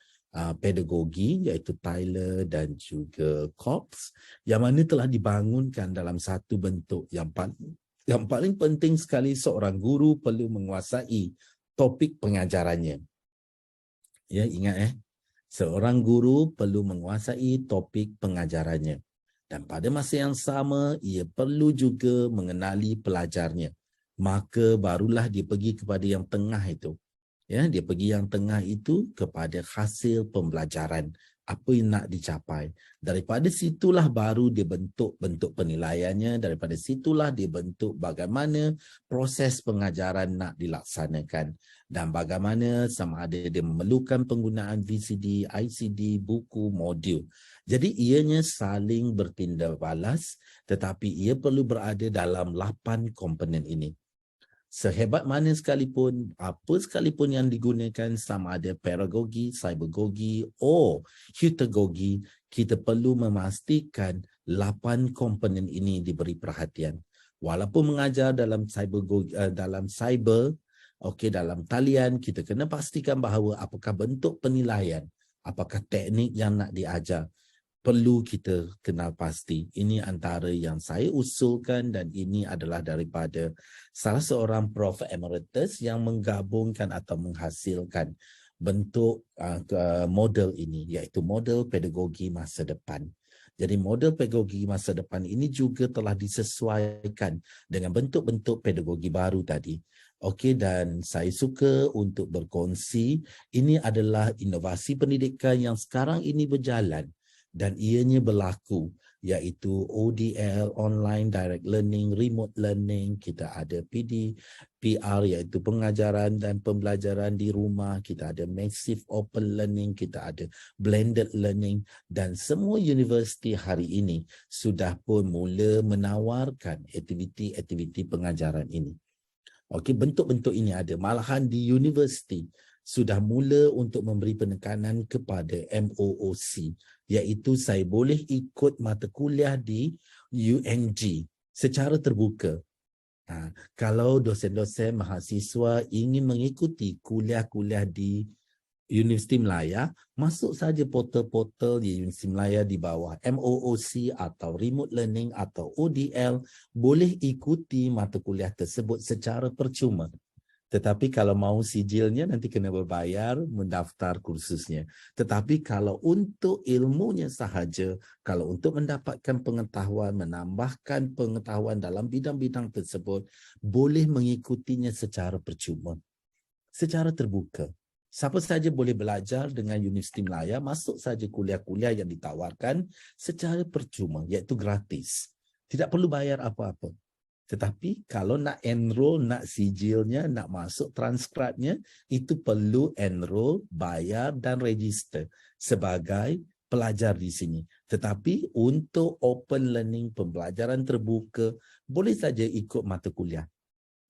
pedagogi, iaitu Tyler dan juga Cox, yang mana telah dibangunkan dalam satu bentuk yang paling penting sekali. Seorang guru perlu menguasai topik pengajarannya. Ya, ingat seorang guru perlu menguasai topik pengajarannya. Dan pada masa yang sama, ia perlu juga mengenali pelajarnya. Maka barulah dia pergi kepada yang tengah itu. Ya, dia pergi yang tengah itu kepada hasil pembelajaran. Apa yang nak dicapai. Daripada situlah baru dia bentuk penilaiannya. Daripada situlah dia bentuk bagaimana proses pengajaran nak dilaksanakan. Dan bagaimana sama ada dia memerlukan penggunaan VCD, ICD, buku, modul. Jadi ianya saling bertindak balas, tetapi ia perlu berada dalam 8 komponen ini. Sehebat mana sekalipun, apa sekalipun yang digunakan, sama ada pedagogi, cybergogi, heutagogi, kita perlu memastikan 8 komponen ini diberi perhatian. Walaupun mengajar dalam dalam talian, kita kena pastikan bahawa apakah bentuk penilaian, apakah teknik yang nak diajar. Perlu kita kenal pasti. Ini antara yang saya usulkan dan ini adalah daripada salah seorang Prof Emeritus yang menggabungkan atau menghasilkan bentuk model ini, iaitu model pedagogi masa depan. Jadi model pedagogi masa depan ini juga telah disesuaikan dengan bentuk-bentuk pedagogi baru tadi. Okey, dan saya suka untuk berkongsi, ini adalah inovasi pendidikan yang sekarang ini berjalan. Dan ianya berlaku, iaitu ODL, Online Direct Learning, Remote Learning, kita ada PR iaitu pengajaran dan pembelajaran di rumah, kita ada Massive Open Learning, kita ada Blended Learning, dan semua universiti hari ini sudah pun mula menawarkan aktiviti-aktiviti pengajaran ini. Okey, bentuk-bentuk ini ada. Malahan di universiti sudah mula untuk memberi penekanan kepada MOOC, iaitu saya boleh ikut mata kuliah di UNG secara terbuka. Kalau dosen-dosen mahasiswa ingin mengikuti kuliah-kuliah di Universiti Melaya, masuk saja portal-portal di Universiti Melaya di bawah MOOC atau Remote Learning atau ODL, boleh ikuti mata kuliah tersebut secara percuma. Tetapi kalau mahu sijilnya nanti kena berbayar mendaftar kursusnya. Tetapi kalau untuk ilmunya sahaja, kalau untuk mendapatkan pengetahuan, menambahkan pengetahuan dalam bidang-bidang tersebut, boleh mengikutinya secara percuma, secara terbuka. Siapa saja boleh belajar dengan Universiti Melaya, masuk saja kuliah-kuliah yang ditawarkan secara percuma, iaitu gratis. Tidak perlu bayar apa-apa. Tetapi kalau nak enroll, nak sijilnya, nak masuk transkripnya, itu perlu enroll, bayar dan register sebagai pelajar di sini. Tetapi untuk open learning, pembelajaran terbuka, boleh saja ikut mata kuliah.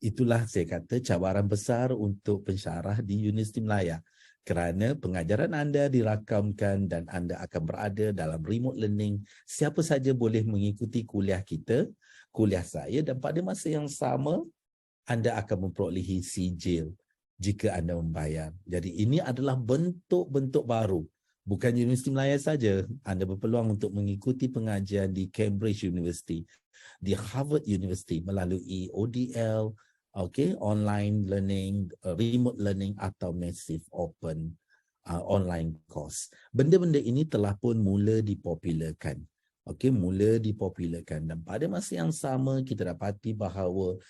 Itulah saya kata cabaran besar untuk pensyarah di Universiti Melaya. Kerana pengajaran anda dirakamkan dan anda akan berada dalam remote learning. Siapa saja boleh mengikuti kuliah kita, kuliah saya, dan pada masa yang sama anda akan memperolehi sijil jika anda membayar. Jadi ini adalah bentuk-bentuk baru. Bukan Universiti Melaya saja, anda berpeluang untuk mengikuti pengajian di Cambridge University, di Harvard University melalui ODL, online learning, remote learning atau massive open online course. Benda-benda ini telah pun mula dipopularkan. Mula dipopularkan, dan pada masa yang sama kita dapati bahawa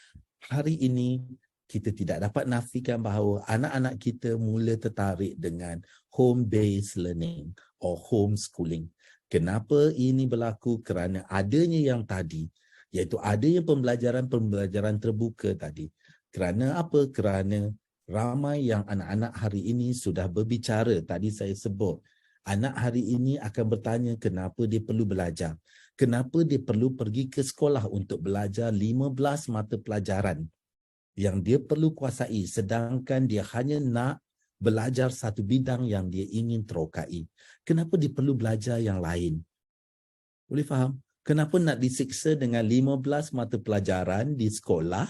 hari ini kita tidak dapat nafikan bahawa anak-anak kita mula tertarik dengan home-based learning or homeschooling. Kenapa ini berlaku? Kerana adanya yang tadi, iaitu adanya pembelajaran terbuka tadi. Kerana apa? Kerana ramai yang anak-anak hari ini sudah berbicara. Tadi saya sebut, anak hari ini akan bertanya kenapa dia perlu belajar. Kenapa dia perlu pergi ke sekolah untuk belajar 15 mata pelajaran yang dia perlu kuasai, sedangkan dia hanya nak belajar satu bidang yang dia ingin terokai. Kenapa dia perlu belajar yang lain? Boleh faham? Kenapa nak disiksa dengan 15 mata pelajaran di sekolah?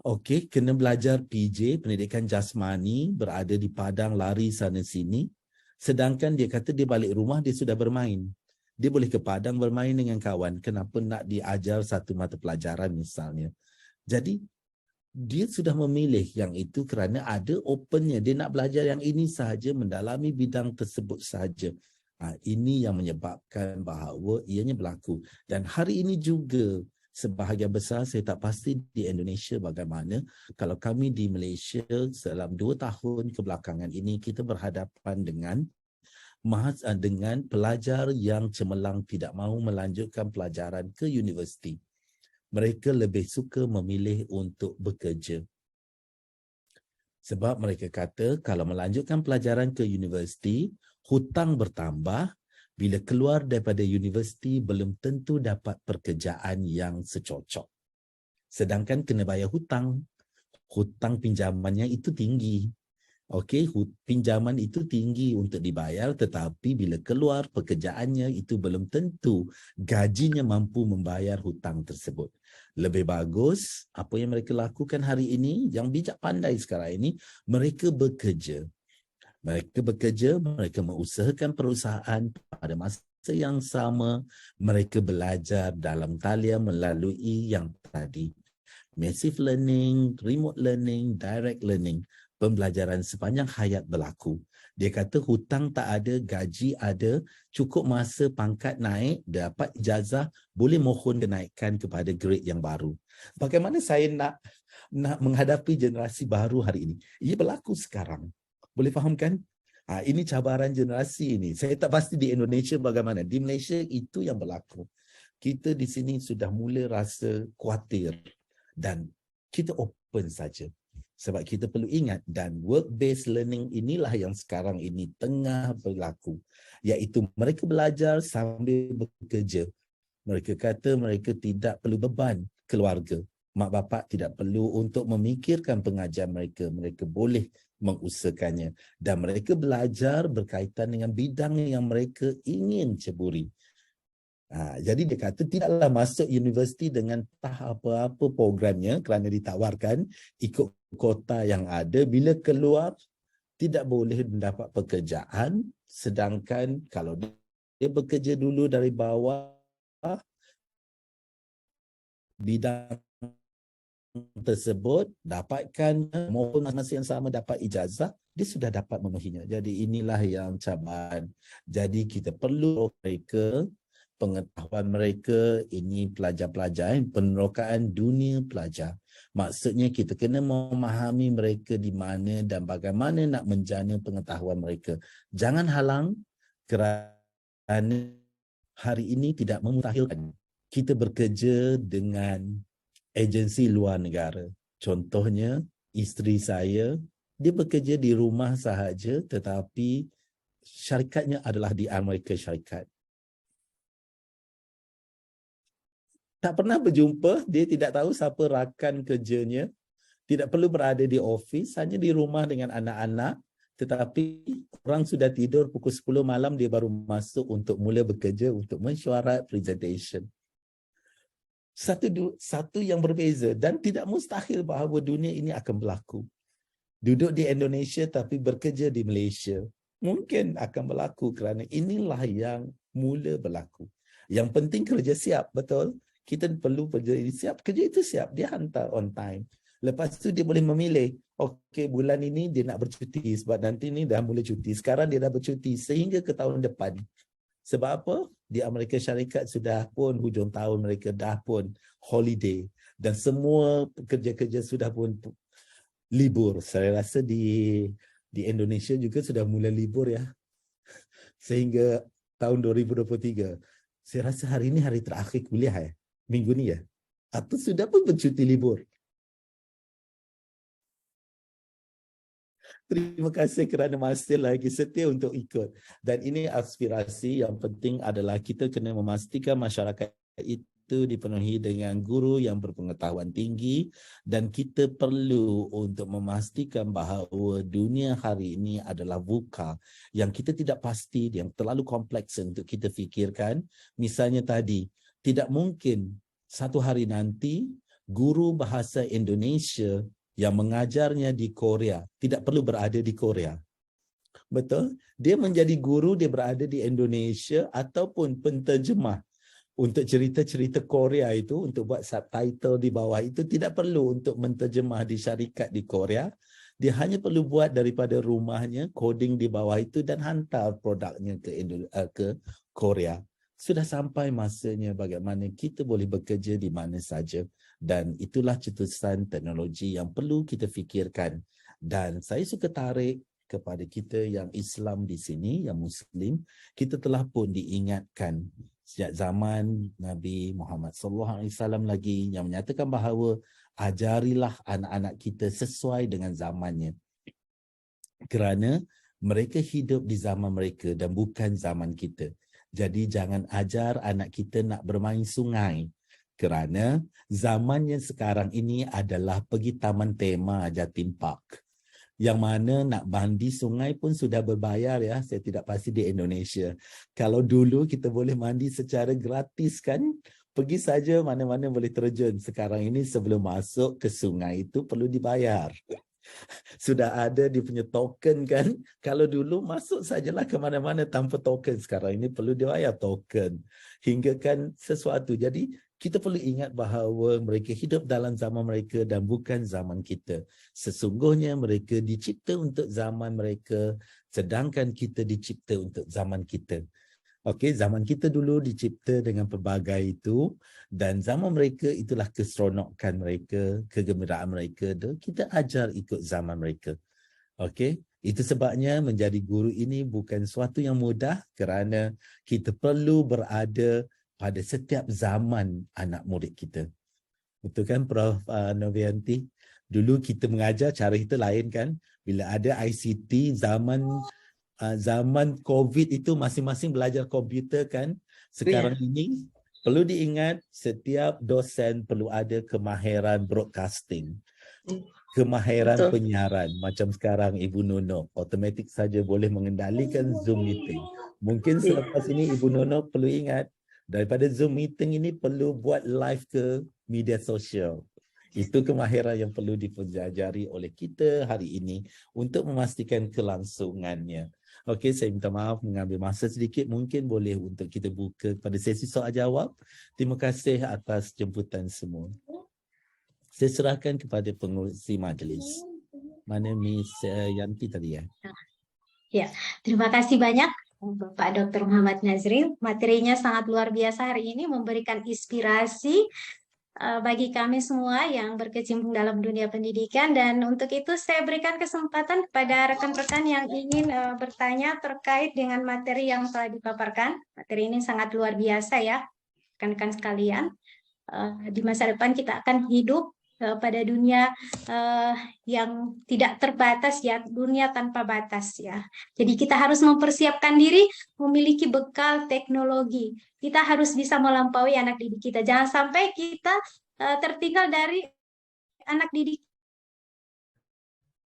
Okey, kena belajar PJ, pendidikan jasmani, berada di padang lari sana sini. Sedangkan dia kata dia balik rumah dia sudah bermain. Dia boleh ke padang bermain dengan kawan. Kenapa nak diajar satu mata pelajaran misalnya? Jadi dia sudah memilih yang itu kerana ada opennya. Dia nak belajar yang ini sahaja, mendalami bidang tersebut sahaja. Ini yang menyebabkan bahawa ianya berlaku. Dan hari ini juga sebahagian besar, saya tak pasti di Indonesia bagaimana. Kalau kami di Malaysia dalam 2 tahun kebelakangan ini, kita berhadapan dengan pelajar yang cemerlang tidak mahu melanjutkan pelajaran ke universiti. Mereka lebih suka memilih untuk bekerja. Sebab mereka kata kalau melanjutkan pelajaran ke universiti, hutang bertambah, bila keluar daripada universiti belum tentu dapat pekerjaan yang secocok. Sedangkan kena bayar hutang. Hutang pinjamannya itu tinggi. Okey, pinjaman itu tinggi untuk dibayar, tetapi bila keluar pekerjaannya itu belum tentu gajinya mampu membayar hutang tersebut. Lebih bagus apa yang mereka lakukan hari ini, yang bijak pandai sekarang ini, mereka bekerja. Mereka mengusahakan perusahaan, pada masa yang sama mereka belajar dalam talian melalui yang tadi. Massive learning, remote learning, direct learning. Pembelajaran sepanjang hayat berlaku. Dia kata hutang tak ada, gaji ada, cukup masa pangkat naik, dapat ijazah, boleh mohon kenaikan kepada grade yang baru. Bagaimana saya nak menghadapi generasi baru hari ini? Ia berlaku sekarang. Boleh faham kan? Ini cabaran generasi ini. Saya tak pasti di Indonesia bagaimana. Di Malaysia itu yang berlaku. Kita di sini sudah mula rasa khawatir dan kita open saja. Sebab kita perlu ingat, dan work-based learning inilah yang sekarang ini tengah berlaku. Iaitu mereka belajar sambil bekerja. Mereka kata mereka tidak perlu beban keluarga. Mak bapak tidak perlu untuk memikirkan pengajar mereka. Mereka boleh mengusahakannya. Dan mereka belajar berkaitan dengan bidang yang mereka ingin ceburi. Jadi dia kata tidaklah masuk universiti dengan tahap apa-apa programnya kerana ditawarkan ikut kota yang ada. Bila keluar tidak boleh mendapat pekerjaan, sedangkan kalau dia bekerja dulu dari bawah bidang tersebut, dapatkan mohon masa yang sama dapat ijazah, dia sudah dapat memenuhinya. Jadi inilah yang cabaran. Jadi kita perlu mereka, pengetahuan mereka, ini pelajar-pelajar, penerokaan dunia pelajar. Maksudnya kita kena memahami mereka di mana dan bagaimana nak menjana pengetahuan mereka. Jangan halang kerana hari ini tidak memustahilkan. Kita bekerja dengan agensi luar negara. Contohnya, isteri saya, dia bekerja di rumah sahaja tetapi syarikatnya adalah di Amerika Syarikat. Tak pernah berjumpa, dia tidak tahu siapa rakan kerjanya, tidak perlu berada di ofis, hanya di rumah dengan anak-anak, tetapi orang sudah tidur pukul 10 malam, dia baru masuk untuk mula bekerja untuk mesyuarat presentation. Satu yang berbeza dan tidak mustahil bahawa dunia ini akan berlaku. Duduk di Indonesia tapi bekerja di Malaysia mungkin akan berlaku kerana inilah yang mula berlaku. Yang penting kerja siap, betul? Kita perlu kerja ini siap, kerja itu siap, dia hantar on time. Lepas tu dia boleh memilih, okey bulan ini dia nak bercuti sebab nanti ni dah mula cuti. Sekarang dia dah bercuti sehingga ke tahun depan. Sebab apa? Di Amerika Syarikat sudah pun hujung tahun mereka dah pun holiday dan semua kerja-kerja sudah pun libur. Saya rasa di Indonesia juga sudah mula libur ya. Sehingga tahun 2023. Saya rasa hari ini hari terakhir kuliah ya. Minggu ni ya. Atau sudah pun bercuti libur. Terima kasih kerana masih lagi setia untuk ikut. Dan ini aspirasi yang penting adalah kita kena memastikan masyarakat itu itu dipenuhi dengan guru yang berpengetahuan tinggi, dan kita perlu untuk memastikan bahawa dunia hari ini adalah VUCA yang kita tidak pasti, yang terlalu kompleks untuk kita fikirkan. Misalnya tadi, tidak mungkin satu hari nanti guru bahasa Indonesia yang mengajarnya di Korea tidak perlu berada di Korea. Betul? Dia menjadi guru, dia berada di Indonesia, ataupun penterjemah untuk cerita-cerita Korea itu, untuk buat subtitle di bawah itu, tidak perlu untuk menterjemah di syarikat di Korea. Dia hanya perlu buat daripada rumahnya, coding di bawah itu dan hantar produknya ke Korea. Sudah sampai masanya bagaimana kita boleh bekerja di mana saja, dan itulah cetusan teknologi yang perlu kita fikirkan. Dan saya suka tarik kepada kita yang Islam di sini, yang Muslim, kita telah pun diingatkan sejak zaman Nabi Muhammad SAW lagi, yang menyatakan bahawa ajarilah anak-anak kita sesuai dengan zamannya. Kerana mereka hidup di zaman mereka dan bukan zaman kita. Jadi jangan ajar anak kita nak bermain sungai. Kerana zamannya sekarang ini adalah pergi taman tema Jatim Park, yang mana nak mandi sungai pun sudah berbayar ya. Saya tidak pasti di Indonesia. Kalau dulu kita boleh mandi secara gratis kan, pergi saja mana-mana boleh terjun. Sekarang ini sebelum masuk ke sungai itu perlu dibayar. Sudah ada dia punya token kan. Kalau dulu masuk sajalah ke mana-mana tanpa token. Sekarang ini perlu dibayar token. Hingga kan sesuatu. Jadi kita perlu ingat bahawa mereka hidup dalam zaman mereka dan bukan zaman kita. Sesungguhnya mereka dicipta untuk zaman mereka, sedangkan kita dicipta untuk zaman kita. Okey, zaman kita dulu dicipta dengan pelbagai itu, dan zaman mereka itulah keseronokan mereka, kegembiraan mereka. Dan kita ajar ikut zaman mereka. Okey, itu sebabnya menjadi guru ini bukan suatu yang mudah, kerana kita perlu berada pada setiap zaman anak murid kita. Betul kan Prof. Novianti? Dulu kita mengajar cara kita lain kan. Bila ada ICT, zaman COVID itu masing-masing belajar komputer kan. Sekarang ini perlu diingat setiap dosen perlu ada kemahiran broadcasting. Kemahiran penyiaran. Macam sekarang Ibu Nono, automatik saja boleh mengendalikan Zoom meeting. Mungkin selepas ini Ibu Nono perlu ingat, daripada Zoom meeting ini perlu buat live ke media sosial. Itu kemahiran yang perlu dipelajari oleh kita hari ini untuk memastikan kelangsungannya. Okey, saya minta maaf mengambil masa sedikit. Mungkin boleh untuk kita buka pada sesi soal jawab. Terima kasih atas jemputan semua. Saya serahkan kepada pengurusi majlis. Mana Miss Yanti tadi ya? Ya, terima kasih banyak Bapak Dr. Muhammad Nazril. Materinya sangat luar biasa hari ini, memberikan inspirasi bagi kami semua yang berkecimpung dalam dunia pendidikan, dan untuk itu saya berikan kesempatan kepada rekan-rekan yang ingin bertanya terkait dengan materi yang telah dipaparkan. Materi ini sangat luar biasa ya, rekan-rekan sekalian. Di masa depan kita akan hidup pada dunia yang tidak terbatas ya, dunia tanpa batas ya. Jadi kita harus mempersiapkan diri, memiliki bekal teknologi. Kita harus bisa melampaui anak didik kita. Jangan sampai kita tertinggal dari anak didik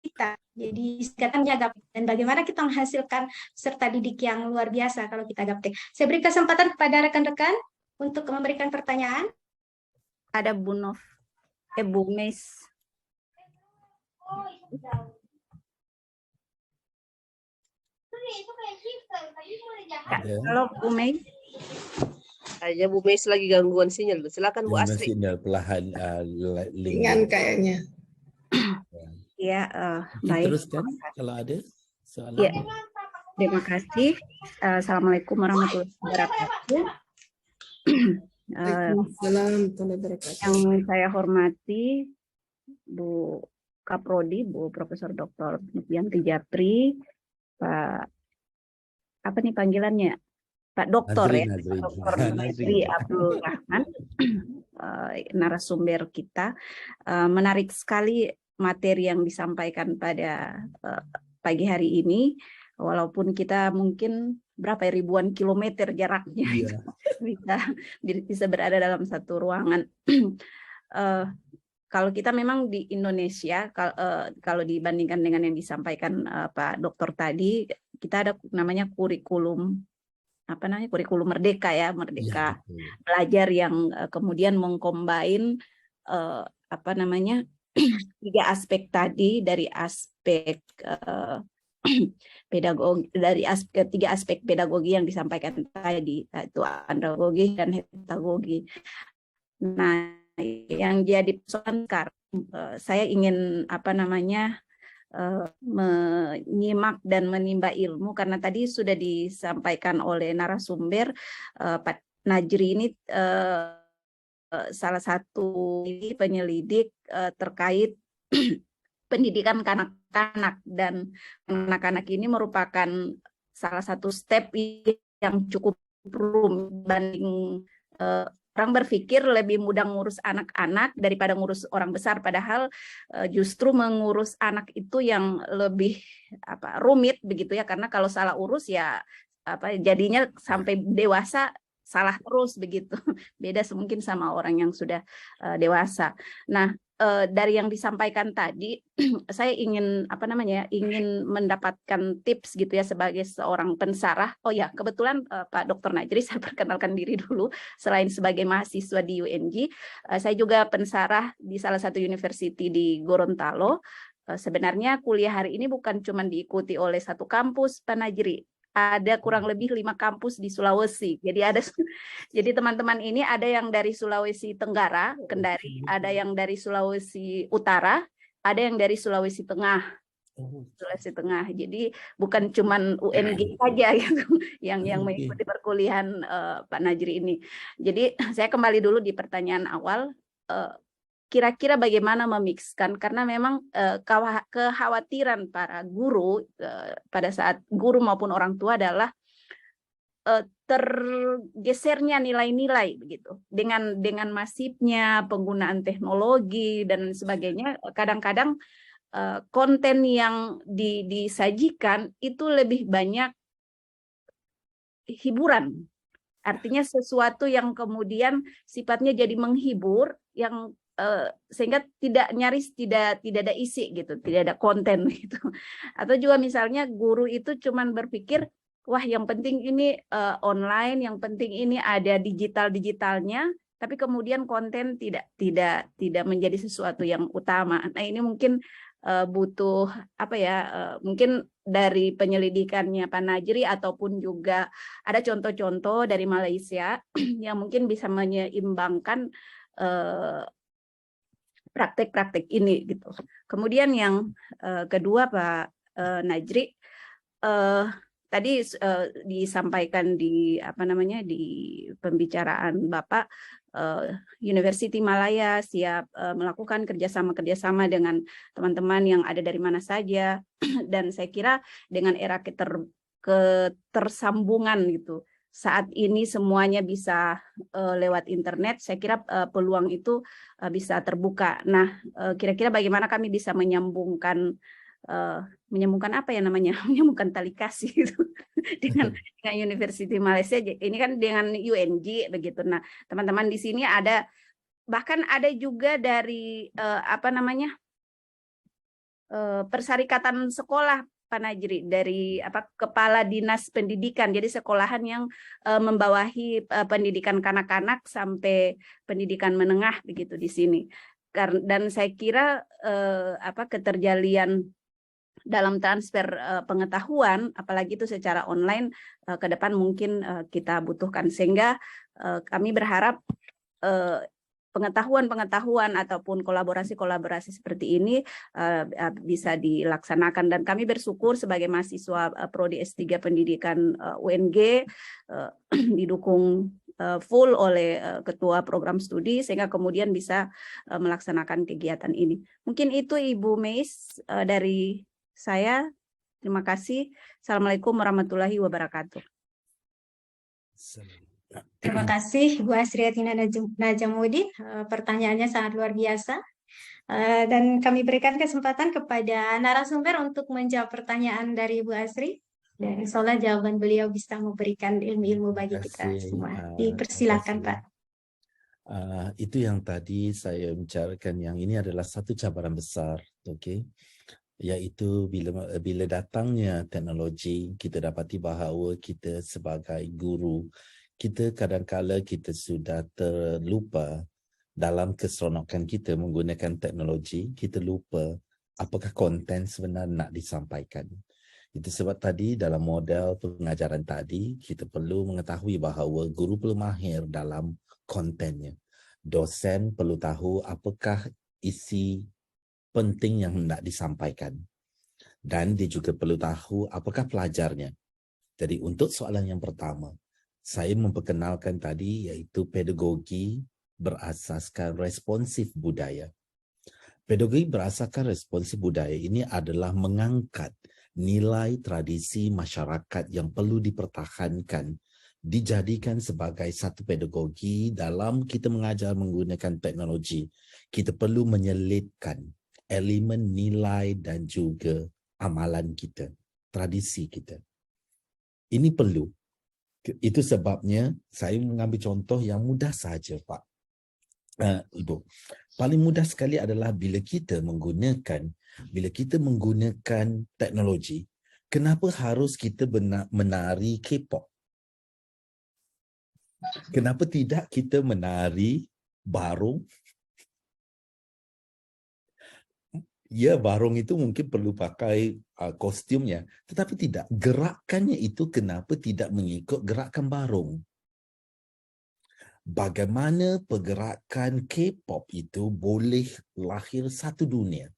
kita. Jadi kita jaga, dan bagaimana kita menghasilkan peserta didik yang luar biasa kalau kita gaptek. Saya beri kesempatan kepada rekan-rekan untuk memberikan pertanyaan. Ada Bu Mes. Halo Bu Mes. Kayaknya Bu Mes lagi gangguan sinyal. Silakan Bu Asri. Sinyal perlahan Ringan kayaknya. Ya, baik. Teruskan kalau ada soalan. Ya, terima kasih. Assalamualaikum warahmatullahi wabarakatuh. Yang saya hormati Bu Kaprodi, Bu Profesor Dr. Novianti Japri, Pak apa nih panggilannya? Pak Doktor ya, Dr. Nazri Abdul Rahman, narasumber kita. Menarik sekali materi yang disampaikan pada pagi hari ini, walaupun kita mungkin berapa ribuan kilometer jaraknya bisa berada dalam satu ruangan. Kalau kita memang di Indonesia, kalau dibandingkan dengan yang disampaikan Pak Dokter tadi, kita ada namanya kurikulum merdeka ya, merdeka belajar yang kemudian mengcombine tiga aspek tadi, dari aspek pedagogi, tiga aspek pedagogi yang disampaikan tadi, yaitu andragogi dan heptagogi. Nah, yang jadi persoalan sekarang, saya ingin menyimak dan menimba ilmu, karena tadi sudah disampaikan oleh narasumber Pak Najri ini salah satu penyelidik terkait pendidikan kanak-kanak, dan anak-anak ini merupakan salah satu step yang cukup rumit dibanding orang berpikir lebih mudah ngurus anak-anak daripada ngurus orang besar, padahal justru mengurus anak itu yang lebih rumit begitu ya, karena kalau salah urus ya jadinya sampai dewasa salah terus begitu. Beda mungkin sama orang yang sudah dewasa. Nah, dari yang disampaikan tadi, saya ingin ingin mendapatkan tips gitu ya sebagai seorang pensarah. Oh ya, kebetulan Pak Dr. Najri, saya perkenalkan diri dulu. Selain sebagai mahasiswa di UNJ, saya juga pensarah di salah satu university di Gorontalo. Sebenarnya kuliah hari ini bukan cuma diikuti oleh satu kampus, Pak Najri. Ada kurang lebih 5 kampus di Sulawesi. Jadi teman-teman ini ada yang dari Sulawesi Tenggara, Kendari, ada yang dari Sulawesi Utara, ada yang dari Sulawesi Tengah. Sulawesi Tengah. Jadi bukan cuman UNG saja gitu yang mengikuti perkuliahan Pak Najri ini. Jadi saya kembali dulu di pertanyaan awal, kira-kira bagaimana memixkan, karena memang kekhawatiran para guru pada saat guru maupun orang tua adalah tergesernya nilai-nilai begitu dengan masifnya penggunaan teknologi dan sebagainya. Kadang-kadang konten yang disajikan itu lebih banyak hiburan, artinya sesuatu yang kemudian sifatnya jadi menghibur, yang sehingga tidak ada isi gitu, tidak ada konten gitu. Atau juga misalnya guru itu cuman berpikir, wah yang penting ini online, yang penting ini ada digitalnya, tapi kemudian konten tidak menjadi sesuatu yang utama. Nah, ini mungkin butuh mungkin dari penyelidikannya Pak Najri ataupun juga ada contoh-contoh dari Malaysia yang mungkin bisa menyeimbangkan praktek-praktek ini gitu. Kemudian yang kedua Pak Najri, tadi disampaikan di di pembicaraan Bapak, University Malaya siap melakukan kerjasama dengan teman-teman yang ada dari mana saja, dan saya kira dengan era ketersambungan gitu, saat ini semuanya bisa lewat internet, saya kira peluang itu bisa terbuka. Nah, kira-kira bagaimana kami bisa menyambungkan menyambungkan tali kasih gitu, dengan University Malaysia. Ini kan dengan UNJ begitu. Nah, teman-teman di sini ada, bahkan ada juga dari persyarikatan sekolah Pak Najri, dari Kepala Dinas Pendidikan, jadi sekolahan yang membawahi pendidikan kanak-kanak sampai pendidikan menengah begitu di sini. Dan saya kira keterjalian dalam transfer pengetahuan, apalagi itu secara online, ke depan mungkin kita butuhkan, sehingga kami berharap pengetahuan ataupun kolaborasi seperti ini bisa dilaksanakan. Dan kami bersyukur sebagai mahasiswa Prodi S3 Pendidikan UNG didukung full oleh Ketua Program Studi, sehingga kemudian bisa melaksanakan kegiatan ini. Mungkin itu Ibu Meis dari saya. Terima kasih. Assalamualaikum warahmatullahi wabarakatuh. Terima kasih Bu Asriatina Najamuddin, pertanyaannya sangat luar biasa. Dan kami berikan kesempatan kepada narasumber untuk menjawab pertanyaan dari Bu Asri. Dan insya Allah jawaban beliau bisa memberikan ilmu-ilmu bagi kita Terima kasih, semua. terima Dipersilakan kasih. Pak. Itu yang tadi saya bicarakan, yang ini adalah satu cabaran besar, okey, iaitu bila datangnya teknologi, kita dapati bahawa kita sebagai guru, kita kadang-kala kita sudah terlupa dalam keseronokan kita menggunakan teknologi, kita lupa apakah konten sebenar nak disampaikan. Itu sebab tadi dalam model pengajaran tadi, kita perlu mengetahui bahawa guru perlu mahir dalam kontennya. Dosen perlu tahu apakah isi penting yang hendak disampaikan. Dan dia juga perlu tahu apakah pelajarnya. Jadi untuk soalan yang pertama, saya memperkenalkan tadi iaitu pedagogi berasaskan responsif budaya. Pedagogi berasaskan responsif budaya ini adalah mengangkat nilai tradisi masyarakat yang perlu dipertahankan, dijadikan sebagai satu pedagogi dalam kita mengajar menggunakan teknologi. Kita perlu menyelitkan elemen nilai dan juga amalan kita, tradisi kita. Ini perlu. Itu sebabnya saya mengambil contoh yang mudah saja, Pak. Ibu. Paling mudah sekali adalah bila kita menggunakan teknologi, kenapa harus kita menari K-pop? Kenapa tidak kita menari barong? Ya, barong itu mungkin perlu pakai kostumnya, tetapi tidak. Gerakannya itu kenapa tidak mengikut gerakan barong? Bagaimana pergerakan K-pop itu boleh lahir satu dunia?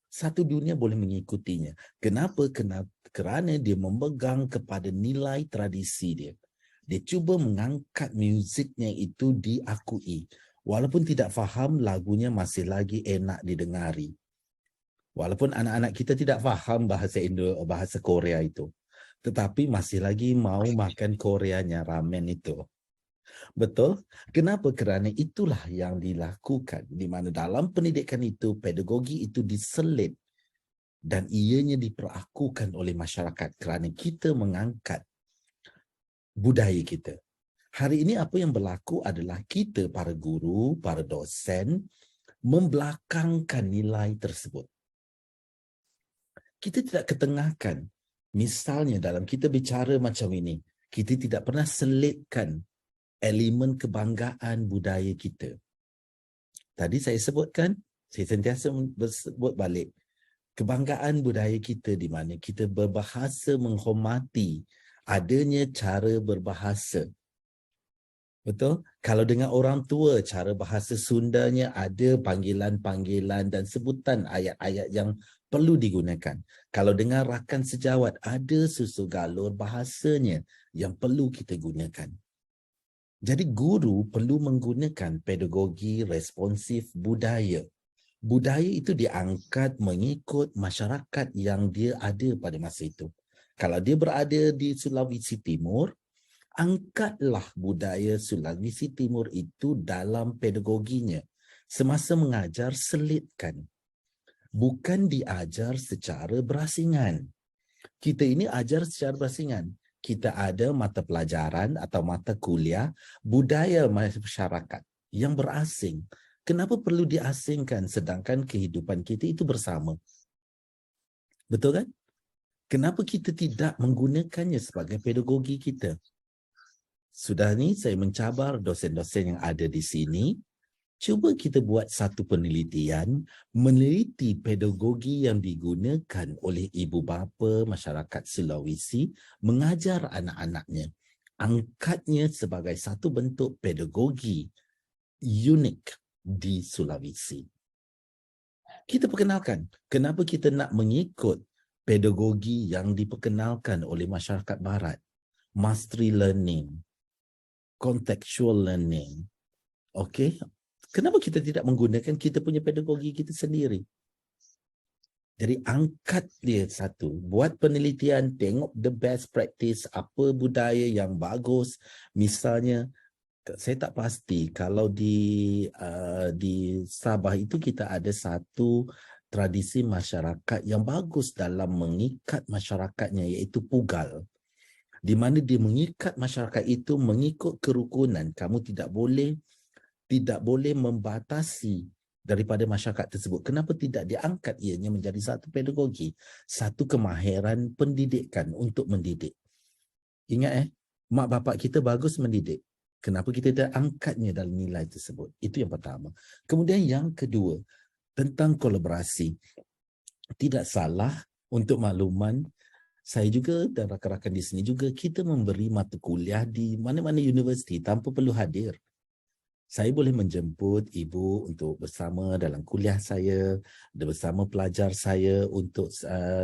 Satu dunia boleh mengikutinya. Kenapa? Kerana dia memegang kepada nilai tradisi dia. Dia cuba mengangkat muziknya itu diakui. Walaupun tidak faham, lagunya masih lagi enak didengari. Walaupun anak-anak kita tidak faham bahasa Korea itu. Tetapi masih lagi mau makan Koreanya, ramen itu. Betul? Kenapa? Kerana itulah yang dilakukan, di mana dalam pendidikan itu, pedagogi itu diselit dan ianya diperakukan oleh masyarakat kerana kita mengangkat budaya kita. Hari ini apa yang berlaku adalah kita, para guru, para dosen, membelakangkan nilai tersebut. Kita tidak ketengahkan. Misalnya dalam kita bicara macam ini, kita tidak pernah selitkan elemen kebanggaan budaya kita. Tadi saya sebutkan, saya sentiasa sebut balik, kebanggaan budaya kita di mana kita berbahasa menghormati adanya cara berbahasa. Betul? Kalau dengan orang tua, cara bahasa Sundanya ada panggilan-panggilan dan sebutan ayat-ayat yang perlu digunakan. Kalau dengan rakan sejawat, ada susu galur bahasanya yang perlu kita gunakan. Jadi guru perlu menggunakan pedagogi responsif budaya. Budaya itu diangkat mengikut masyarakat yang dia ada pada masa itu. Kalau dia berada di Sulawesi Timur, angkatlah budaya Sulawesi Timur itu dalam pedagoginya. Semasa mengajar, selitkan. Bukan diajar secara berasingan. Kita ini ajar secara berasingan. Kita ada mata pelajaran atau mata kuliah budaya masyarakat yang berasing. Kenapa perlu diasingkan sedangkan kehidupan kita itu bersama? Betul kan? Kenapa kita tidak menggunakannya sebagai pedagogi kita? Sudah ni saya mencabar dosen-dosen yang ada di sini. Cuba kita buat satu penelitian, meneliti pedagogi yang digunakan oleh ibu bapa masyarakat Sulawesi mengajar anak-anaknya. Angkatnya sebagai satu bentuk pedagogi unik di Sulawesi. Kita perkenalkan, kenapa kita nak mengikut pedagogi yang diperkenalkan oleh masyarakat barat? Mastery learning, contextual learning. Okey? Kenapa kita tidak menggunakan kita punya pedagogi kita sendiri? Jadi angkat dia satu, buat penelitian, tengok the best practice, apa budaya yang bagus. Misalnya, saya tak pasti kalau di Sabah itu kita ada satu tradisi masyarakat yang bagus dalam mengikat masyarakatnya, iaitu pugal. Di mana dia mengikat masyarakat itu mengikut kerukunan. Kamu tidak boleh membatasi daripada masyarakat tersebut. Kenapa tidak diangkat ianya menjadi satu pedagogi, satu kemahiran pendidikan untuk mendidik? Ingat mak bapak kita bagus mendidik. Kenapa kita tidak angkatnya dalam nilai tersebut? Itu yang pertama. Kemudian yang kedua, tentang kolaborasi. Tidak salah, untuk makluman, saya juga dan rakan-rakan di sini juga, kita memberi mata kuliah di mana-mana universiti tanpa perlu hadir. Saya boleh menjemput ibu untuk bersama dalam kuliah saya, bersama pelajar saya untuk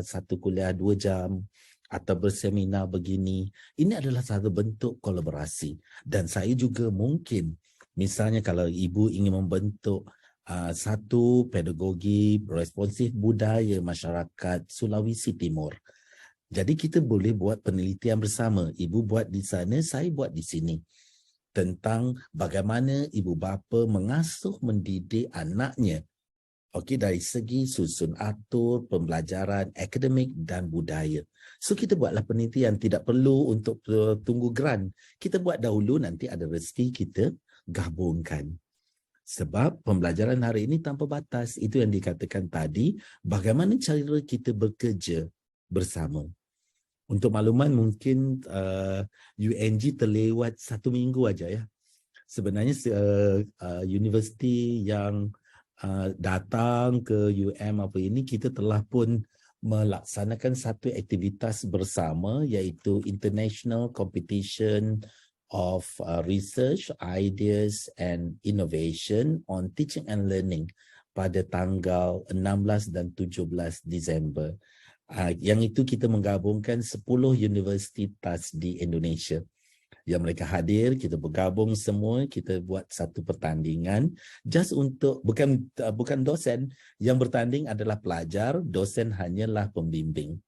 satu kuliah 2 jam atau berseminar begini. Ini adalah satu bentuk kolaborasi. Dan saya juga mungkin, misalnya kalau ibu ingin membentuk satu pedagogi responsif budaya masyarakat Sulawesi Timur. Jadi kita boleh buat penelitian bersama. Ibu buat di sana, saya buat di sini. Tentang bagaimana ibu bapa mengasuh mendidik anaknya. Okey, dari segi susun atur, pembelajaran, akademik dan budaya. So kita buatlah penelitian, tidak perlu untuk tunggu grant. Kita buat dahulu, nanti ada rezeki kita gabungkan. Sebab pembelajaran hari ini tanpa batas. Itu yang dikatakan tadi, bagaimana cara kita bekerja bersama. Untuk makluman, mungkin UNG terlewat 1 minggu aja ya. Sebenarnya universiti yang datang ke UM apa ini, kita telah pun melaksanakan satu aktivitas bersama, iaitu International Competition of Research, Ideas and Innovation on Teaching and Learning pada tanggal 16 dan 17 Disember. Yang itu kita menggabungkan 10 universitas di Indonesia. Yang mereka hadir, kita bergabung semua, kita buat satu pertandingan just untuk, bukan dosen, yang bertanding adalah pelajar, dosen hanyalah pembimbing.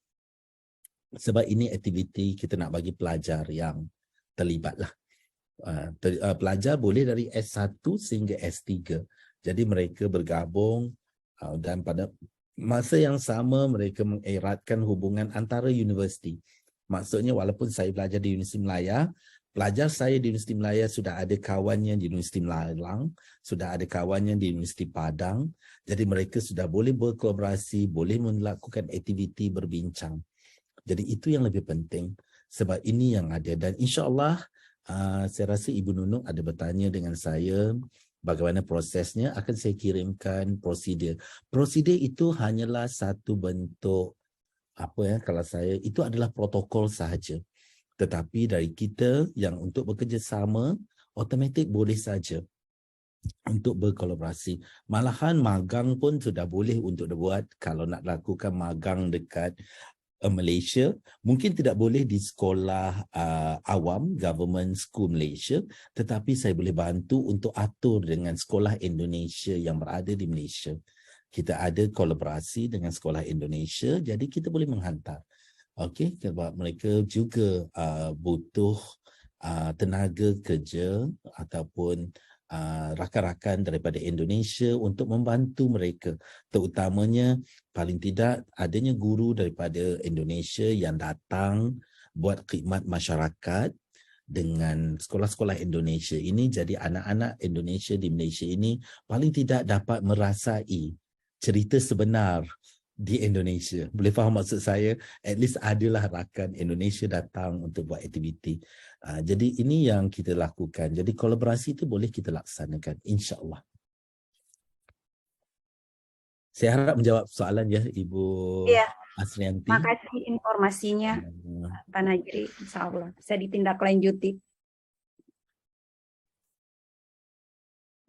Sebab ini aktiviti kita nak bagi pelajar yang terlibat lah. Pelajar boleh dari S1 sehingga S3. Jadi mereka bergabung dan pada masa yang sama mereka mengeratkan hubungan antara universiti. Maksudnya walaupun saya belajar di Universiti Melaya, pelajar saya di Universiti Melaya sudah ada kawannya di Universiti Malang, sudah ada kawannya di Universiti Padang. Jadi mereka sudah boleh berkolaborasi, boleh melakukan aktiviti berbincang. Jadi itu yang lebih penting sebab ini yang ada. Dan insya-Allah saya rasa Ibu Nunung ada bertanya dengan saya bagaimana prosesnya, akan saya kirimkan prosedur. Prosedur itu hanyalah satu bentuk kalau saya, itu adalah protokol sahaja. Tetapi dari kita yang untuk bekerjasama, automatik boleh saja untuk berkolaborasi. Malahan magang pun sudah boleh untuk dibuat kalau nak lakukan magang dekat Malaysia, mungkin tidak boleh di sekolah awam, government school Malaysia, tetapi saya boleh bantu untuk atur dengan sekolah Indonesia yang berada di Malaysia. Kita ada kolaborasi dengan sekolah Indonesia, jadi kita boleh menghantar. Okey, sebab mereka juga butuh tenaga kerja ataupun rakan-rakan daripada Indonesia untuk membantu mereka, terutamanya paling tidak adanya guru daripada Indonesia yang datang buat khidmat masyarakat dengan sekolah-sekolah Indonesia ini. Jadi anak-anak Indonesia di Malaysia ini paling tidak dapat merasai cerita sebenar di Indonesia. Boleh faham maksud saya? At least adalah rakan Indonesia datang untuk buat aktiviti. Jadi ini yang kita lakukan. Jadi kolaborasi itu boleh kita laksanakan, insya-Allah. Saya harap menjawab soalan ya, Ibu Asrianti. Terima kasih informasinya, Pak Najri. Insya-Allah bisa ditindaklanjuti.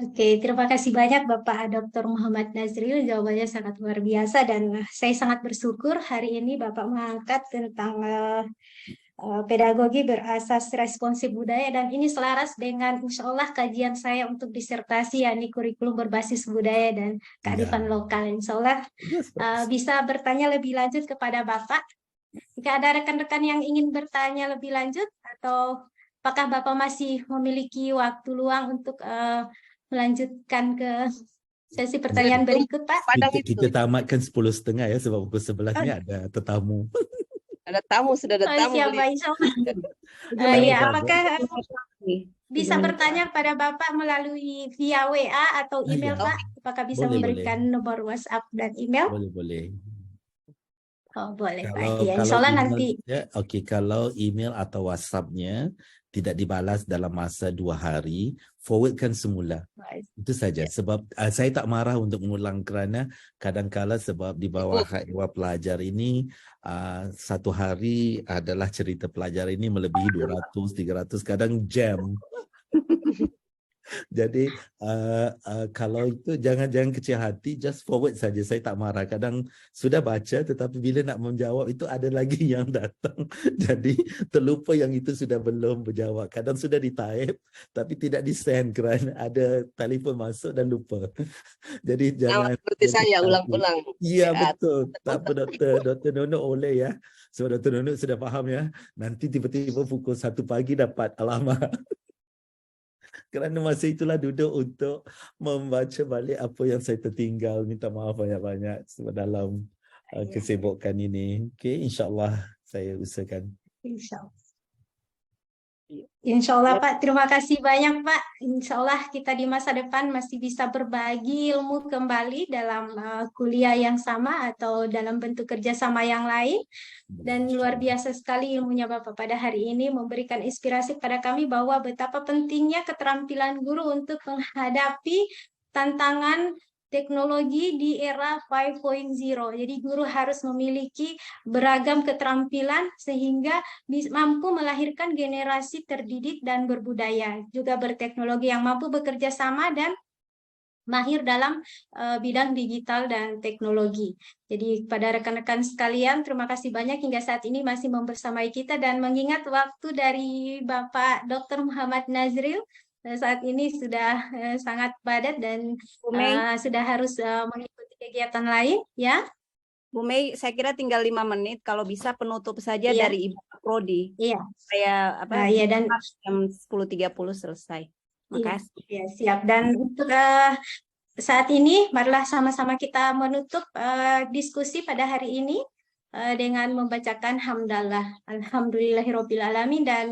Oke, terima kasih banyak Bapak Dr. Muhammad Nazril, jawabannya sangat luar biasa dan saya sangat bersyukur hari ini Bapak mengangkat tentang pedagogi berasas responsif budaya dan ini selaras dengan insya Allah kajian saya untuk disertasi yakni kurikulum berbasis budaya dan kearifan lokal. Insya Allah bisa bertanya lebih lanjut kepada Bapak. Jika ada rekan-rekan yang ingin bertanya lebih lanjut atau apakah Bapak masih memiliki waktu luang untuk melanjutkan ke sesi pertanyaan berikut, Pak. Padang Kita itu. tamatkan 10.30 ya, sebab pukul 11 ni ada tetamu. Ada tamu, sudah ada Oh, tamu. siap, beli. Pak. Insya Allah. Baik, Ya, baik. apakah bisa 3 menit. bertanya pada Bapak melalui via WA atau email, Ya. Pak? Apakah bisa Boleh, memberikan nomor WhatsApp dan email? Boleh. Oh, boleh, Pak. Kalau Ya, kalau insya Allah email, nanti. ya, okey, kalau email atau WhatsApp-nya tidak dibalas dalam masa 2 hari, forwardkan semula. Itu saja. Sebab saya tak marah untuk mengulang kerana kadang-kala sebab di bawah hak ehwal pelajar ini 1 hari adalah cerita pelajar ini melebihi 200, 300, kadang jam. Jadi kalau itu jangan kecil hati, just forward saja. Saya tak marah. Kadang sudah baca tetapi bila nak menjawab itu ada lagi yang datang. Jadi terlupa yang itu sudah belum berjawab. Kadang sudah di-type tapi tidak di-send kerana ada telefon masuk dan lupa. Jadi jangan Seperti saya kecil hati. ulang-ulang. Ya, Sehat. betul. Tak apa Dr. Nono oleh ya. Sebab Dr. Nono sudah faham ya. Nanti tiba-tiba pukul 1 pagi dapat alamat. Kerana masa itulah duduk untuk membaca balik apa yang saya tertinggal. Minta maaf banyak-banyak sebab dalam kesibukan ini. Okey, insya-Allah saya usahakan. Insya Allah, Pak. Terima kasih banyak, Pak. Insya Allah kita di masa depan masih bisa berbagi ilmu kembali dalam kuliah yang sama atau dalam bentuk kerjasama yang lain. Dan luar biasa sekali ilmunya Bapak pada hari ini, memberikan inspirasi pada kami bahwa betapa pentingnya keterampilan guru untuk menghadapi tantangan teknologi di era 5.0. Jadi guru harus memiliki beragam keterampilan sehingga mampu melahirkan generasi terdidik dan berbudaya, juga berteknologi yang mampu bekerja sama dan mahir dalam bidang digital dan teknologi. Jadi pada rekan-rekan sekalian, terima kasih banyak hingga saat ini masih membersamai kita dan mengingat waktu dari Bapak Dr. Muhammad Nazril saat ini sudah sangat padat dan sudah harus mengikuti kegiatan lain, ya. Bu Mei, saya kira tinggal 5 menit. Kalau bisa penutup saja dari Ibu Prodi. Iya. Saya Iya, dan jam 10.30 selesai. Makasih. Iya, siap. Dan untuk saat ini, marilah sama-sama kita menutup diskusi pada hari ini dengan membacakan hamdalah. Alhamdulillahirabbil alamin. Dan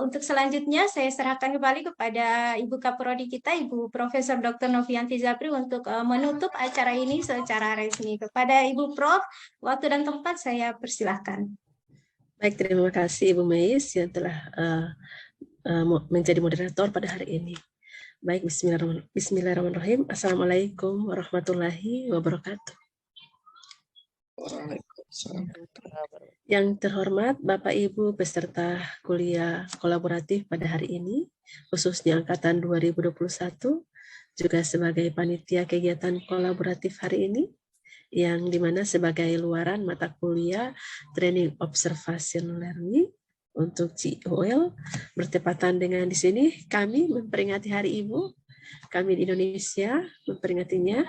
untuk selanjutnya saya serahkan kembali kepada Ibu Kaprodi kita, Ibu Profesor Dr. Novianti Zapri untuk menutup acara ini secara resmi. Kepada Ibu Prof, waktu dan tempat saya persilahkan. Baik, terima kasih Ibu Meis yang telah menjadi moderator pada hari ini. Baik, bismillahirrahmanirrahim. Assalamualaikum warahmatullahi wabarakatuh. Yang terhormat Bapak Ibu peserta kuliah kolaboratif pada hari ini, khususnya angkatan 2021, juga sebagai panitia kegiatan kolaboratif hari ini, yang dimana sebagai luaran mata kuliah Training Observation Learning untuk COL, bertepatan dengan di sini kami memperingati Hari Ibu, kami di Indonesia memperingatinya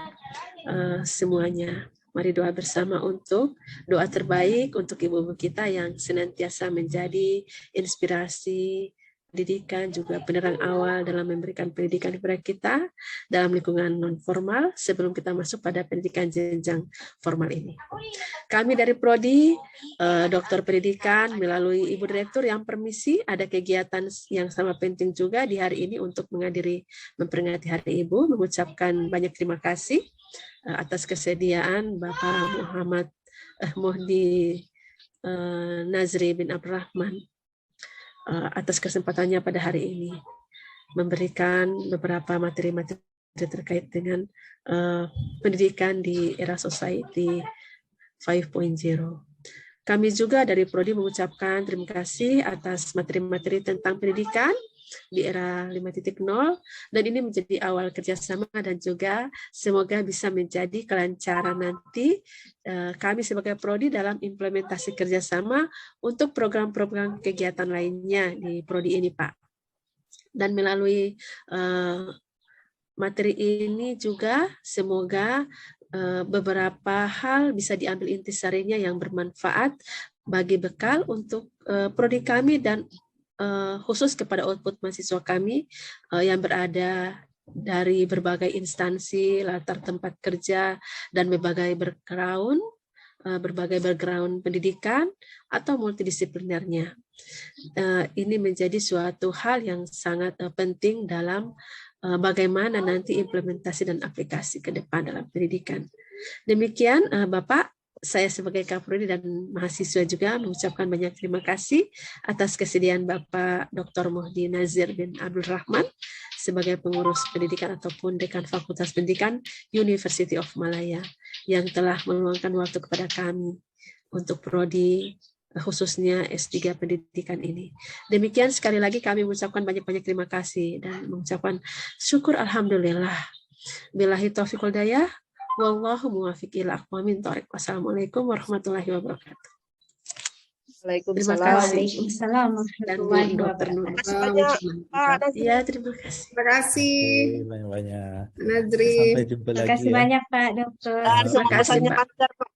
semuanya. Mari doa bersama untuk doa terbaik untuk ibu-ibu kita yang senantiasa menjadi inspirasi pendidikan, juga penerang awal dalam memberikan pendidikan kepada kita dalam lingkungan non-formal sebelum kita masuk pada pendidikan jenjang formal ini. Kami dari Prodi Dokter Pendidikan melalui Ibu Direktur yang permisi ada kegiatan yang sama penting juga di hari ini untuk menghadiri memperingati Hari Ibu, mengucapkan banyak terima kasih atas kesediaan Bapak Muhammad Muhdi Nazri bin Abdurrahman atas kesempatannya pada hari ini memberikan beberapa materi-materi terkait dengan pendidikan di era society 5.0. Kami juga dari Prodi mengucapkan terima kasih atas materi-materi tentang pendidikan di era 5.0 dan ini menjadi awal kerjasama dan juga semoga bisa menjadi kelancaran nanti kami sebagai Prodi dalam implementasi kerjasama untuk program-program kegiatan lainnya di Prodi ini, Pak. Dan melalui materi ini juga semoga beberapa hal bisa diambil intisarinya yang bermanfaat bagi bekal untuk Prodi kami dan khusus kepada output mahasiswa kami yang berada dari berbagai instansi, latar tempat kerja, dan berbagai background pendidikan atau multidisiplinernya. Ini menjadi suatu hal yang sangat penting dalam bagaimana nanti implementasi dan aplikasi ke depan dalam pendidikan. Demikian Bapak, saya sebagai Kaprodi dan mahasiswa juga mengucapkan banyak terima kasih atas kesediaan Bapak Dr. Muhdi Nazir bin Abdul Rahman sebagai pengurus pendidikan ataupun Dekan Fakultas Pendidikan University of Malaya yang telah meluangkan waktu kepada kami untuk prodi khususnya S3 pendidikan ini. Demikian sekali lagi kami mengucapkan banyak-banyak terima kasih dan mengucapkan syukur alhamdulillah. Billahi taufiq wal hidayah. Wallahu muwaffiq ila aqwamit thoriq. Wassalamualaikum warahmatullahi wabarakatuh. Terima Waalaikumsalam. kasih. Waalaikumsalam Dan Bu warahmatullahi Dr. wabarakatuh. Nur. Terima kasih banyak, Pak Nazri. Iya, terima kasih. Terima kasih, Oke, banyak-banyak. Nazri. Sampai jumpa Terima lagi kasih ya. banyak Pak Dokter. Dan Terima semoga kasih, pesannya Mbak. lancar, Pak.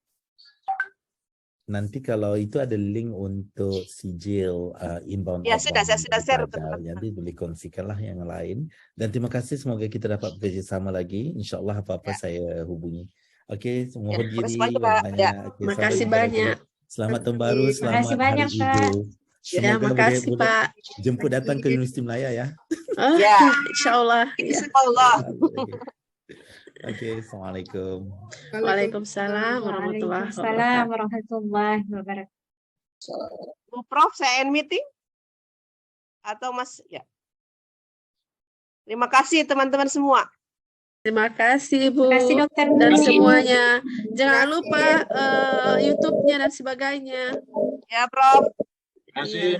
Nanti kalau itu ada link untuk sijil inbound Ya, sudah, saya sudah share ke Badal. teman-teman. Nanti boleh kongsikanlah yang lain. Dan terima kasih, semoga kita dapat bekerjasama lagi. InsyaAllah apa-apa saya hubungi. Oke, mohon Terima kasih diri banyak, Pak. Ya. banyak. Oke, Terima sampai kasih jumpa lagi. banyak. Selamat tahun baru, Terima selamat kasih banyak, Hari Pak. Ibu. Ya, Semoga makasih boleh Pak. jemput datang ke Universiti Melaya ya. Ya. Insya Allah. Ya. Insyaallah. Oke, Assalamualaikum. Waalaikumsalam warahmatullahi Waalaikumsalam wabarakatuh. warahmatullahi wabarakatuh. Bu Prof, saya end meeting? Atau Mas? Ya. Terima kasih teman-teman semua. Terima kasih Bu Terima kasih Dokter dan Nur. semuanya. Jangan lupa YouTube-nya dan sebagainya. Ya, Prof. Iya.